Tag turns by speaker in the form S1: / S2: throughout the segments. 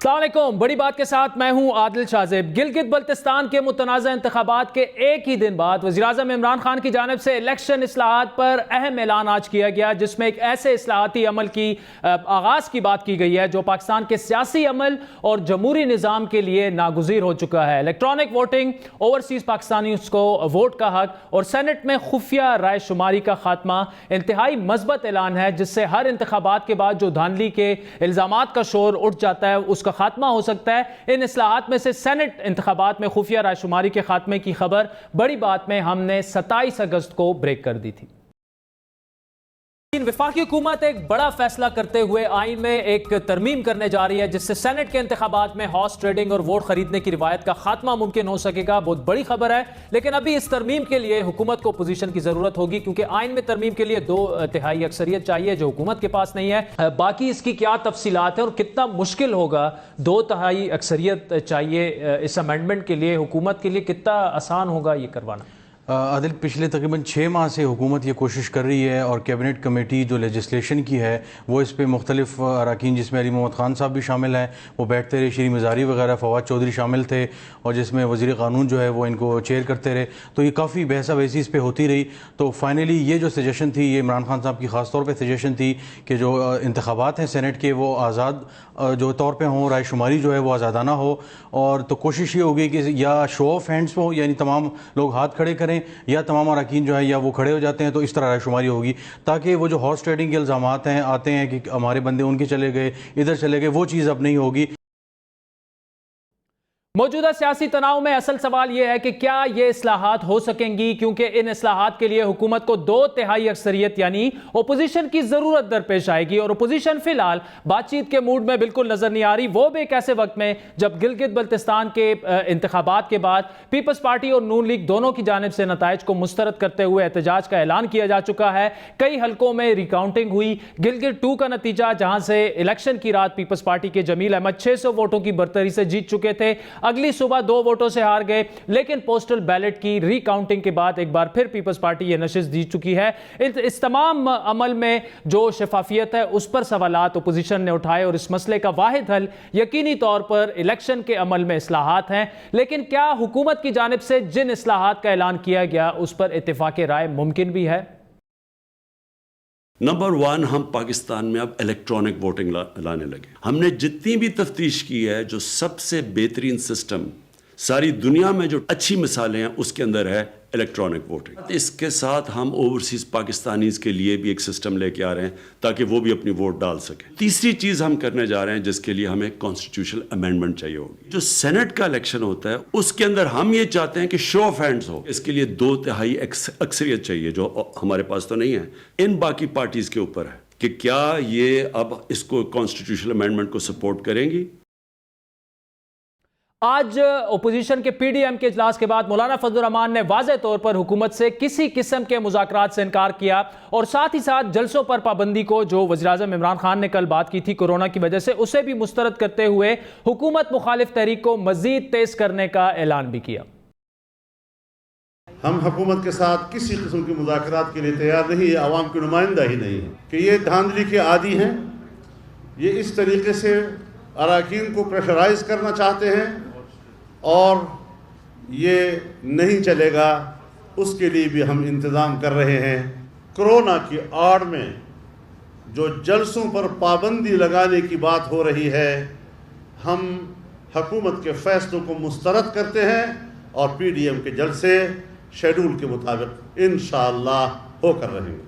S1: السلام علیکم، بڑی بات کے ساتھ میں ہوں عادل شاذب۔ گلگت بلتستان کے متنازع انتخابات کے ایک ہی دن بعد وزیراعظم عمران خان کی جانب سے الیکشن اصلاحات پر اہم اعلان آج کیا گیا، جس میں ایک ایسے اصلاحاتی عمل کی آغاز کی بات کی گئی ہے جو پاکستان کے سیاسی عمل اور جمہوری نظام کے لیے ناگزیر ہو چکا ہے۔ الیکٹرانک ووٹنگ، اوورسیز پاکستانیوں کو ووٹ کا حق اور سینٹ میں خفیہ رائے شماری کا خاتمہ انتہائی مثبت اعلان ہے، جس سے ہر انتخابات کے بعد جو دھاندلی کے الزامات کا شور اٹھ جاتا ہے اس کا خاتمہ ہو سکتا ہے۔ ان اصلاحات میں سے سینٹ انتخابات میں خفیہ رائے شماری کے خاتمے کی خبر بڑی بات میں ہم نے 27 اگست کو بریک کر دی تھی۔ وفاقی حکومت ایک بڑا فیصلہ کرتے ہوئے آئین میں ایک ترمیم کرنے جا رہی ہے، جس سے سینٹ کے انتخابات میں ہارس ٹریڈنگ اور ووٹ خریدنے کی روایت کا خاتمہ ممکن ہو سکے گا۔ بہت بڑی خبر ہے، لیکن ابھی اس ترمیم کے لیے حکومت کو اپوزیشن کی ضرورت ہوگی، کیونکہ آئین میں ترمیم کے لیے 2/3 اکثریت چاہیے جو حکومت کے پاس نہیں ہے۔ باقی اس کی کیا تفصیلات ہیں اور کتنا مشکل ہوگا 2/3 اکثریت چاہیے اس امینڈمنٹ کے لیے، حکومت کے لیے کتنا آسان ہوگا یہ کروانا؟
S2: عادل، پچھلے تقریباً 6 ماہ سے حکومت یہ کوشش کر رہی ہے اور کیبنٹ کمیٹی جو لیجسلیشن کی ہے وہ اس پہ مختلف اراکین، جس میں علی محمد خان صاحب بھی شامل ہیں، وہ بیٹھتے رہے، شری مزاری وغیرہ، فواد چودھری شامل تھے، اور جس میں وزیر قانون جو ہے وہ ان کو چیئر کرتے رہے، تو یہ کافی بحث بحثی اس پہ ہوتی رہی۔ تو فائنلی یہ جو سجیشن تھی، یہ عمران خان صاحب کی خاص طور پہ سجیشن تھی کہ جو انتخابات ہیں سینٹ کے وہ آزاد جو طور پہ ہوں، رائے شماری جو ہے وہ آزادانہ ہو، اور تو کوشش یہ ہوگی کہ یا شو آف ہینڈس ہو، یعنی تمام لوگ ہاتھ کھڑے کریں، یا تمام اراکین جو ہے یا وہ کھڑے ہو جاتے ہیں، تو اس طرح رائے شماری ہوگی، تاکہ وہ جو ہارس ٹریڈنگ کے الزامات ہیں آتے ہیں کہ ہمارے بندے ان کے چلے گئے، ادھر چلے گئے، وہ چیز اب نہیں ہوگی۔
S1: موجودہ سیاسی تناؤ میں اصل سوال یہ ہے کہ کیا یہ اصلاحات ہو سکیں گی، کیونکہ ان اصلاحات کے لیے حکومت کو 2/3 اکثریت یعنی اپوزیشن کی ضرورت درپیش آئے گی، اور اپوزیشن فی الحال بات چیت کے موڈ میں بالکل نظر نہیں آ رہی، وہ بھی ایک ایسے وقت میں جب گلگت بلتستان کے انتخابات کے بعد پیپلز پارٹی اور نون لیگ دونوں کی جانب سے نتائج کو مسترد کرتے ہوئے احتجاج کا اعلان کیا جا چکا ہے۔ کئی حلقوں میں ریکاؤنٹنگ ہوئی۔ گلگت 2 کا نتیجہ، جہاں سے الیکشن کی رات پیپلز پارٹی کے جمیل احمد 600 ووٹوں کی برتری سے جیت چکے تھے، اگلی صبح 2 ووٹوں سے ہار گئے، لیکن پوسٹل بیلٹ کی ری کاؤنٹنگ کے بعد ایک بار پھر پیپلز پارٹی یہ نشست جیت چکی ہے۔ اس تمام عمل میں جو شفافیت ہے اس پر سوالات اپوزیشن نے اٹھائے، اور اس مسئلے کا واحد حل یقینی طور پر الیکشن کے عمل میں اصلاحات ہیں، لیکن کیا حکومت کی جانب سے جن اصلاحات کا اعلان کیا گیا اس پر اتفاق رائے ممکن بھی ہے؟
S3: نمبر 1، ہم پاکستان میں اب الیکٹرانک ووٹنگ لانے لگے۔ ہم نے جتنی بھی تفتیش کی ہے، جو سب سے بہترین سسٹم ساری دنیا میں جو اچھی مثالیں ہیں اس کے اندر ہے الیکٹرانک ووٹنگ۔ اس کے ساتھ ہم اوورسیز پاکستانیز کے لیے بھی ایک سسٹم لے کے آ رہے ہیں تاکہ وہ بھی اپنی ووٹ ڈال سکیں۔ تیسری چیز ہم کرنے جا رہے ہیں جس کے لیے ہمیں کانسٹیٹیوشنل امینڈمنٹ چاہیے ہوگی۔ جو سینٹ کا الیکشن ہوتا ہے اس کے اندر ہم یہ چاہتے ہیں کہ شو آف ہینڈز ہو، اس کے لیے 2/3 اکثریت چاہیے، جو ہمارے پاس تو نہیں ہے۔ ان باقی پارٹیز کے اوپر ہے کہ کیا یہ اب اس کو کانسٹیٹیوشنل امینڈمنٹ کو سپورٹ کریں گی۔
S1: آج اپوزیشن کے پی ڈی ایم کے اجلاس کے بعد مولانا فضل الرحمان نے واضح طور پر حکومت سے کسی قسم کے مذاکرات سے انکار کیا، اور ساتھ ہی ساتھ جلسوں پر پابندی کو جو وزیراعظم عمران خان نے کل بات کی تھی کورونا کی وجہ سے، اسے بھی مسترد کرتے ہوئے حکومت مخالف تحریک کو مزید تیز کرنے کا اعلان بھی کیا۔
S4: ہم حکومت کے ساتھ کسی قسم کی مذاکرات کے لیے تیار نہیں، یہ عوام کی نمائندہ ہی نہیں ہے کہ یہ دھاندلی کے عادی ہیں، یہ اس طریقے سے اراکین کو پریشرائز کرنا چاہتے ہیں، اور یہ نہیں چلے گا، اس کے لیے بھی ہم انتظام کر رہے ہیں۔ کرونا کی آڑ میں جو جلسوں پر پابندی لگانے کی بات ہو رہی ہے، ہم حکومت کے فیصلوں کو مسترد کرتے ہیں، اور پی ڈی ایم کے جلسے شیڈول کے مطابق انشاءاللہ ہو کر رہیں گے۔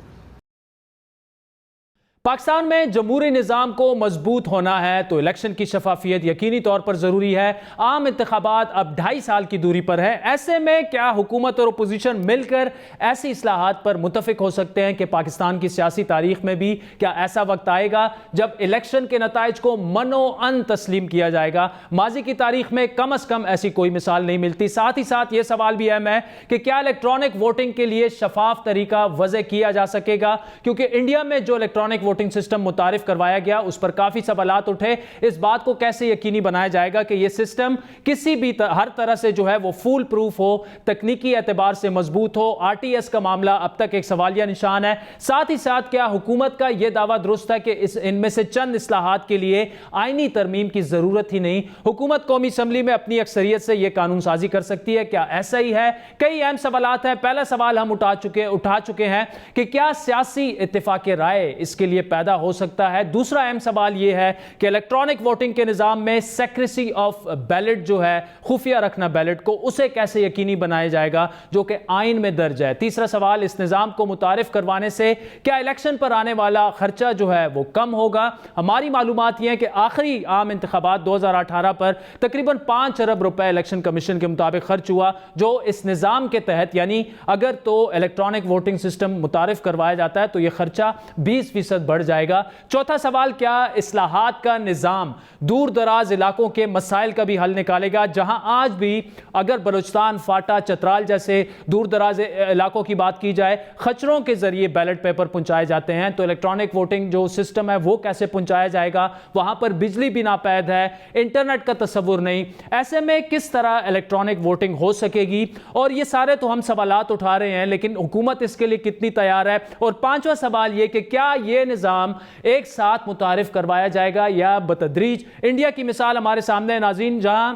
S1: پاکستان میں جمہوری نظام کو مضبوط ہونا ہے تو الیکشن کی شفافیت یقینی طور پر ضروری ہے۔ عام انتخابات اب 2.5 سال کی دوری پر ہے، ایسے میں کیا حکومت اور اپوزیشن مل کر ایسی اصلاحات پر متفق ہو سکتے ہیں کہ پاکستان کی سیاسی تاریخ میں بھی کیا ایسا وقت آئے گا جب الیکشن کے نتائج کو منو ان تسلیم کیا جائے گا؟ ماضی کی تاریخ میں کم از کم ایسی کوئی مثال نہیں ملتی۔ ساتھ ہی ساتھ یہ سوال بھی اہم ہے کہ کیا الیکٹرانک ووٹنگ کے لیے شفاف طریقہ وضع کیا جا سکے گا، کیونکہ انڈیا میں جو الیکٹرانک ووٹنگ سسٹم متعارف کروایا گیا اس پر کافی سوالات اٹھے. اس بات کو کیسے یقینی بنایا جائے گا کہ یہ سسٹم کسی بھی ہر طرح سے جو ہے وہ فول پروف ہو, تکنیکی اعتبار سے مضبوط ہو. آر ٹی ایس کا معاملہ اب تک ایک سوالیہ نشان ہے. ساتھ ہی ساتھ کیا حکومت کا یہ دعویٰ درست ہے کہ ان میں سے چند اصلاحات کے لیے آئینی ترمیم کی ضرورت ہی نہیں, حکومت قومی اسمبلی میں اپنی اکثریت سے یہ قانون سازی کر سکتی ہے؟ کیا ایسا ہی ہے؟ کئی اہم سوالات ہیں. پہلا سوال ہم اٹھا چکے ہیں کہ کیا سیاسی اتفاق رائے اس کے لیے پیدا ہو سکتا ہے. دوسرا اہم سوال یہ ہے کہ الیکٹرانک ووٹنگ کے نظام میں سیکریسی آف بیلٹ جو ہے, خفیہ رکھنا بیلٹ کو, اسے کیسے یقینی بنایا جائے گا جو کہ آئین میں درج ہے. تیسرا سوال, اس نظام کو متعارف کروانے سے کیا الیکشن پر آنے والا خرچہ جو ہے وہ کم ہوگا؟ ہماری معلومات یہ ہیں کہ آخری عام انتخابات 2018 پر تقریباً 5 ارب روپے الیکشن کمیشن کے مطابق خرچ ہوا, جو اس نظام کے تحت, یعنی اگر تو الیکٹرانک ووٹنگ سسٹم متعارف کروایا جاتا ہے تو یہ خرچہ 20% بڑھ جائے گا. چوتھا سوال, کیا اصلاحات کا نظام دور دراز علاقوں کے مسائل کا بھی حل نکالے گا, جہاں آج بھی اگر بلوچستان, فاٹا, چترال جیسے دور دراز علاقوں کی بات کی جائے, خچروں کے ذریعے بیلٹ پیپر پہنچائے جاتے ہیں, تو الیکٹرانک ووٹنگ جو سسٹم ہے وہ کیسے پہنچایا جائے گا؟ وہاں پر بجلی بھی ناپید ہے, انٹرنیٹ کا تصور نہیں. ایسے میں کس طرح الیکٹرانک ووٹنگ ہو سکے گی؟ اور یہ سارے تو ہم سوالات اٹھا رہے ہیں, لیکن حکومت اس کے لیے کتنی تیار ہے؟ اور پانچواں سوال یہ کہ کیا یہ نظام ایک ساتھ متعارف کروایا جائے گا یا بتدریج؟ انڈیا کی مثال ہمارے سامنے ہے ناظرین, جہاں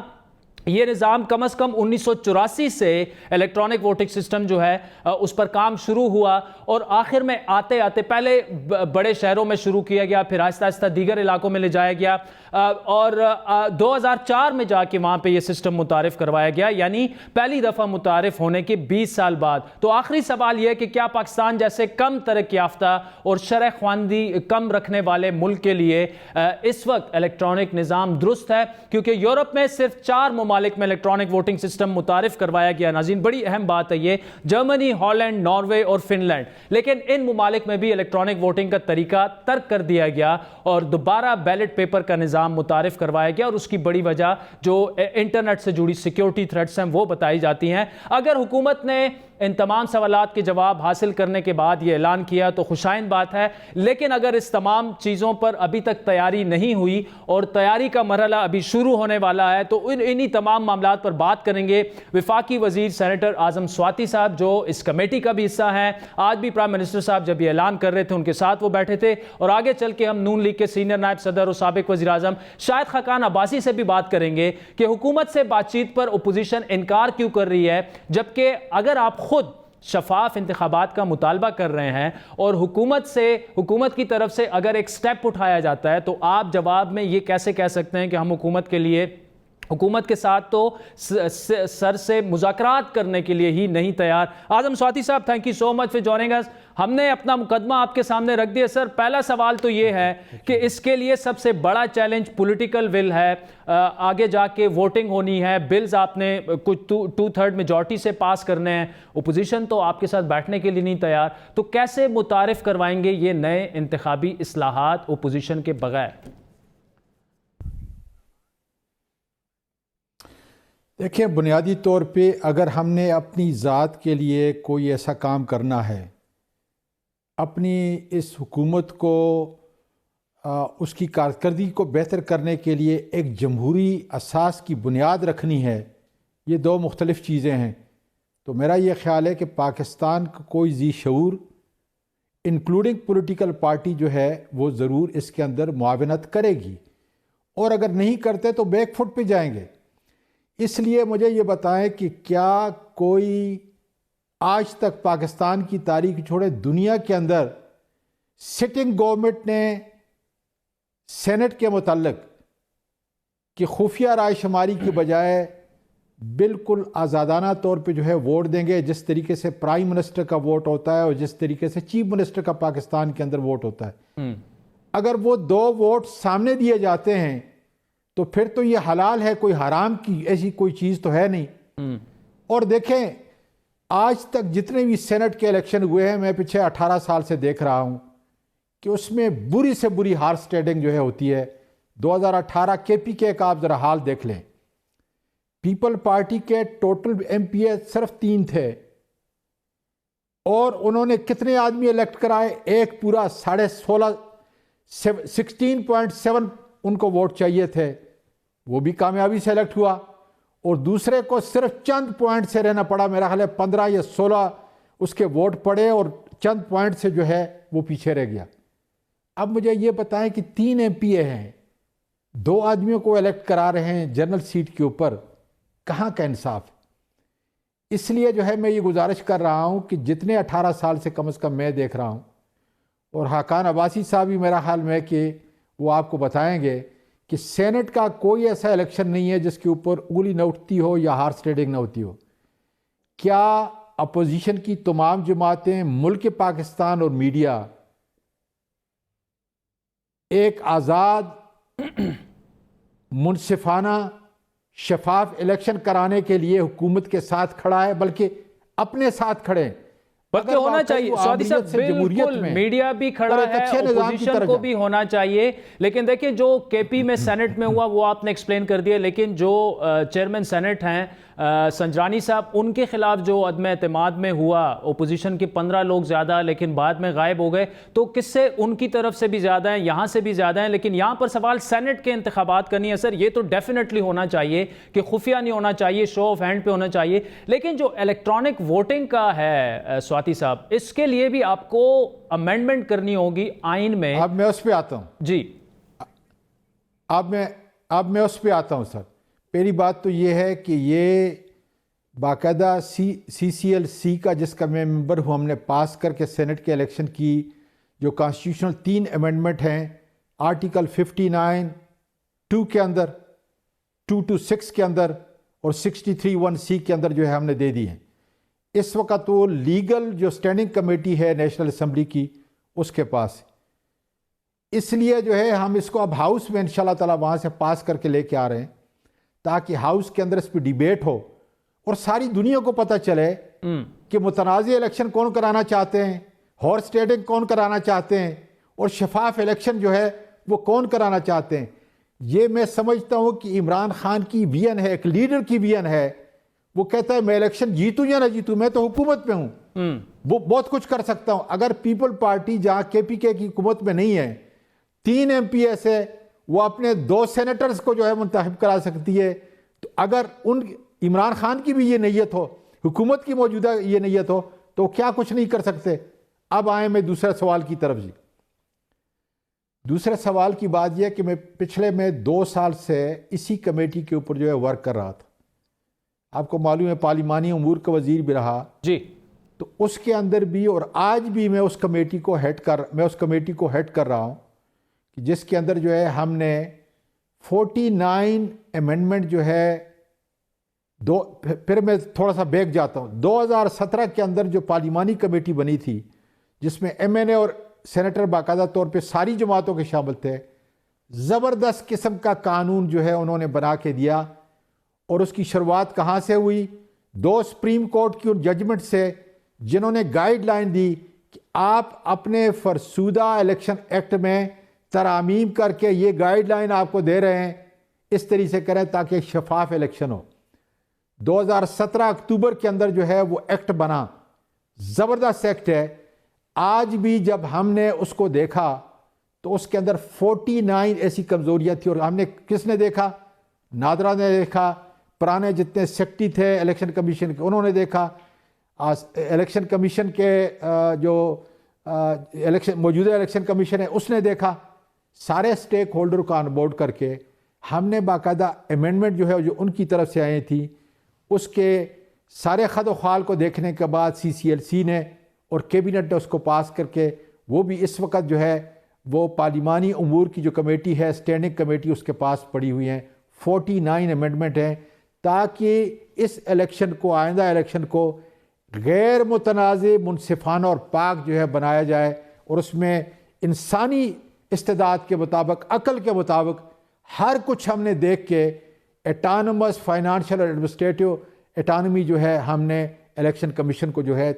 S1: یہ نظام کم از کم 1984 سے الیکٹرانک ووٹنگ سسٹم جو ہے اس پر کام شروع ہوا, اور آخر میں آتے آتے پہلے بڑے شہروں میں شروع کیا گیا, پھر آہستہ آہستہ دیگر علاقوں میں لے جایا گیا, اور 2004 میں جا کے وہاں پہ یہ سسٹم متعارف کروایا گیا, یعنی پہلی دفعہ متعارف ہونے کے 20 سال بعد. تو آخری سوال یہ ہے کہ کیا پاکستان جیسے کم ترقی یافتہ اور شرح خواندی کم رکھنے والے ملک کے لیے اس وقت الیکٹرانک نظام درست ہے؟ کیونکہ یورپ میں صرف 4 ممالک میں الیکٹرانک ووٹنگ سسٹم متعارف کروایا گیا. ناظرین, بڑی اہم بات ہے یہ, جرمنی, ہالینڈ, ناروے اور فن لینڈ. لیکن ان ممالک میں بھی الیکٹرانک ووٹنگ کا طریقہ ترک کر دیا گیا اور دوبارہ بیلٹ پیپر کا نظام متعارف کروایا گیا, اور اس کی بڑی وجہ جو انٹرنیٹ سے جڑی سیکیورٹی تھریٹس ہیں وہ بتائی جاتی ہیں. اگر حکومت نے ان تمام سوالات کے جواب حاصل کرنے کے بعد یہ اعلان کیا تو خوشائند بات ہے, لیکن اگر اس تمام چیزوں پر ابھی تک تیاری نہیں ہوئی اور تیاری کا مرحلہ ابھی شروع ہونے والا ہے, تو انہی تمام معاملات پر بات کریں گے وفاقی وزیر سینیٹر اعظم سواتی صاحب, جو اس کمیٹی کا بھی حصہ ہیں. آج بھی پرائم منسٹر صاحب جب یہ اعلان کر رہے تھے ان کے ساتھ وہ بیٹھے تھے, اور آگے چل کے ہم نون لیگ کے سینئر نائب صدر اور سابق وزیر اعظم شاہد خاقان عباسی سے بھی بات کریں گے کہ حکومت سے بات چیت پر اپوزیشن انکار کیوں کر رہی ہے, جبکہ اگر آپ خود شفاف انتخابات کا مطالبہ کر رہے ہیں اور حکومت کی طرف سے اگر ایک سٹیپ اٹھایا جاتا ہے, تو آپ جواب میں یہ کیسے کہہ سکتے ہیں کہ ہم حکومت کے ساتھ تو سر سے مذاکرات کرنے کے لیے ہی نہیں تیار؟ اعظم سواتی صاحب, thank you so much for joining us. ہم نے اپنا مقدمہ آپ کے سامنے رکھ دیا. سر, پہلا سوال تو یہ ہے کہ اس کے لیے سب سے بڑا چیلنج پولیٹیکل ول ہے, آگے جا کے ووٹنگ ہونی ہے, بلز آپ نے کچھ 2/3 میجورٹی سے پاس کرنے ہیں, اپوزیشن تو آپ کے ساتھ بیٹھنے کے لیے نہیں تیار, تو کیسے متعارف کروائیں گے یہ نئے انتخابی اصلاحات اپوزیشن کے بغیر؟
S5: دیکھیں, بنیادی طور پہ اگر ہم نے اپنی ذات کے لیے کوئی ایسا کام کرنا ہے, اپنی اس حکومت کو اس کی کارکردگی کو بہتر کرنے کے لیے ایک جمہوری اساس کی بنیاد رکھنی ہے, یہ 2 مختلف چیزیں ہیں. تو میرا یہ خیال ہے کہ پاکستان کا کوئی ذی شعور انکلوڈنگ پولیٹیکل پارٹی جو ہے وہ ضرور اس کے اندر معاونت کرے گی, اور اگر نہیں کرتے تو بیک فٹ پہ جائیں گے. اس لیے مجھے یہ بتائیں کہ کیا کوئی آج تک پاکستان کی تاریخ چھوڑے دنیا کے اندر سٹنگ گورنمنٹ نے سینٹ کے متعلق کہ خفیہ رائے شماری کی بجائے بالکل آزادانہ طور پہ جو ہے ووٹ دیں گے, جس طریقے سے پرائم منسٹر کا ووٹ ہوتا ہے اور جس طریقے سے چیف منسٹر کا پاکستان کے اندر ووٹ ہوتا ہے, اگر وہ 2 ووٹ سامنے دیے جاتے ہیں تو پھر تو یہ حلال ہے, کوئی حرام کی ایسی کوئی چیز تو ہے نہیں. اور دیکھیں, آج تک جتنے بھی سینٹ کے الیکشن ہوئے ہیں, میں پچھے 18 سال سے دیکھ رہا ہوں کہ اس میں بری سے بری ہارس ٹریڈنگ جو ہے ہوتی ہے. 2018 کے پی کے کا آپ ذرا حال دیکھ لیں, پیپل پارٹی کے ٹوٹل ایم پی اے صرف 3 تھے, اور انہوں نے کتنے آدمی الیکٹ کرائے؟ ایک پورا 16.5 16.7 ان کو ووٹ چاہیے تھے، وہ بھی کامیابی سے الیکٹ ہوا، اور دوسرے کو صرف چند پوائنٹ سے رہنا پڑا، میرا خیال ہے 15 یا 16 اس کے ووٹ پڑے اور چند پوائنٹ سے جو ہے وہ پیچھے رہ گیا۔ اب مجھے یہ بتائیں کہ 3 MP ہیں، 2 آدمیوں کو الیکٹ کرا رہے ہیں جنرل سیٹ کے اوپر، کہاں کا انصاف؟ اس لیے جو ہے میں یہ گزارش کر رہا ہوں کہ جتنے 18 سال سے کم از کم میں دیکھ رہا ہوں، اور حقان عباسی صاحب بھی میرا حال میں کہ وہ آپ کو بتائیں گے کہ سینٹ کا کوئی ایسا الیکشن نہیں ہے جس کے اوپر انگلی نہ اٹھتی ہو یا ہارس ٹریڈنگ نہ ہوتی ہو۔ کیا اپوزیشن کی تمام جماعتیں، ملک پاکستان اور میڈیا ایک آزاد، منصفانہ، شفاف الیکشن کرانے کے لیے حکومت کے ساتھ کھڑا ہے، بلکہ اپنے ساتھ کھڑے؟
S1: بلکہ ہونا چاہیے سعودی صاحب، بالکل میڈیا بھی کھڑا ہے، اپوزیشن کو بھی ہونا چاہیے۔ لیکن دیکھیں جو کے پی میں سینٹ میں ہوا وہ آپ نے ایکسپلین کر دیا، لیکن جو چیئرمین سینٹ ہیں سنجرانی صاحب، ان کے خلاف جو عدم اعتماد میں ہوا، اپوزیشن کے 15 لوگ زیادہ لیکن بعد میں غائب ہو گئے، تو کس سے؟ ان کی طرف سے بھی زیادہ ہیں، یہاں سے بھی زیادہ ہیں، لیکن یہاں پر سوال سینٹ کے انتخابات کا نہیں ہے۔ سر یہ تو ڈیفینیٹلی ہونا چاہیے کہ خفیہ نہیں ہونا چاہیے، شو آف ہینڈ پہ ہونا چاہیے، لیکن جو الیکٹرانک ووٹنگ کا ہے سواتی صاحب، اس کے لیے بھی آپ کو امینڈمنٹ کرنی ہوگی آئین میں۔
S5: اب میں اس پہ آتا ہوں
S1: جی،
S5: اب میں اس پہ آتا ہوں سر۔ پہلی بات تو یہ ہے کہ یہ باقاعدہ CCLC کا، جس کا میں ممبر ہوں، ہم نے پاس کر کے سینٹ کے الیکشن کی جو کانسٹیٹیوشنل 3 امینڈمنٹ ہیں، آرٹیکل 59(2) کے اندر، 226 کے اندر اور 63(1)(c) کے اندر جو ہے ہم نے دے دی ہیں۔ اس وقت وہ لیگل جو اسٹینڈنگ کمیٹی ہے نیشنل اسمبلی کی، اس کے پاس، اس لیے جو ہے ہم اس کو اب ہاؤس میں انشاءاللہ تعالی وہاں سے پاس کر کے لے کے آ رہے ہیں، تاکہ ہاؤس کے اندر اس پہ ڈیبیٹ ہو اور ساری دنیا کو پتہ چلے کہ متنازع الیکشن کون کرانا چاہتے ہیں، ہارس ٹریڈنگ کون کرانا چاہتے ہیں، اور شفاف الیکشن جو ہے وہ کون کرانا چاہتے ہیں۔ یہ میں سمجھتا ہوں کہ عمران خان کی ویژن ہے، ایک لیڈر کی ویژن ہے۔ وہ کہتا ہے میں الیکشن جیتوں یا نہ جیتوں، میں تو حکومت میں ہوں، وہ بہت کچھ کر سکتا ہوں۔ اگر پیپل پارٹی جہاں KPK کی حکومت میں نہیں ہے، 3 MP ایسے، وہ اپنے 2 سینیٹرز کو جو ہے منتخب کرا سکتی ہے۔ تو اگر عمران خان کی بھی یہ نیت ہو، حکومت کی موجودہ یہ نیت ہو، تو کیا کچھ نہیں کر سکتے۔ اب آئیں میں دوسرے سوال کی طرف۔ جی، دوسرے سوال کی بات یہ ہے کہ میں پچھلے 2 سال سے اسی کمیٹی کے اوپر جو ہے ورک کر رہا تھا۔ آپ کو معلوم ہے پارلیمانی امور کا وزیر بھی رہا
S1: جی،
S5: تو اس کے اندر بھی، اور آج بھی میں اس کمیٹی کو ہیڈ کر رہا ہوں، جس کے اندر جو ہے ہم نے 49 امینڈمنٹ جو ہے پھر میں تھوڑا سا بیک جاتا ہوں۔ 2017 کے اندر جو پارلیمانی کمیٹی بنی تھی، جس میں MNA اور سینیٹر باقاعدہ طور پہ ساری جماعتوں کے شامل تھے، زبردست قسم کا قانون جو ہے انہوں نے بنا کے دیا۔ اور اس کی شروعات کہاں سے ہوئی؟ 2 سپریم کورٹ کی ان ججمنٹ سے، جنہوں نے گائیڈ لائن دی کہ آپ اپنے فرسودہ الیکشن ایکٹ میں ترامیم کر کے یہ گائیڈ لائن آپ کو دے رہے ہیں، اس طریقے سے کریں تاکہ شفاف الیکشن ہو۔ 2017 اکتوبر کے اندر جو ہے وہ ایکٹ بنا، زبردست ایکٹ ہے۔ آج بھی جب ہم نے اس کو دیکھا تو اس کے اندر 49 ایسی کمزوریاں تھیں، اور ہم نے کس نے دیکھا؟ نادرا نے دیکھا، پرانے جتنے سیکٹری تھے الیکشن کمیشن کے انہوں نے دیکھا، الیکشن کمیشن کے جو موجودہ الیکشن کمیشن ہے اس نے دیکھا، سارے سٹیک ہولڈر کو آن بورڈ کر کے ہم نے باقاعدہ امینڈمنٹ جو ہے جو ان کی طرف سے آئی تھی، اس کے سارے خد و خال کو دیکھنے کے بعد CCLC نے اور کیبنٹ نے اس کو پاس کر کے، وہ بھی اس وقت جو ہے وہ پارلیمانی امور کی جو کمیٹی ہے، اسٹینڈنگ کمیٹی، اس کے پاس پڑی ہوئی ہیں۔ 49 امینڈمنٹ ہیں تاکہ اس الیکشن کو، آئندہ الیکشن کو غیر متنازع، منصفانہ اور پاک جو ہے بنایا جائے، اور اس میں انسانی استعداد کے مطابق، عقل کے مطابق ہر کچھ ہم نے دیکھ کے اٹانومس فائنانشل اور ایڈمنسٹریٹو اٹانومی جو ہے ہم نے الیکشن کمیشن کو جو ہے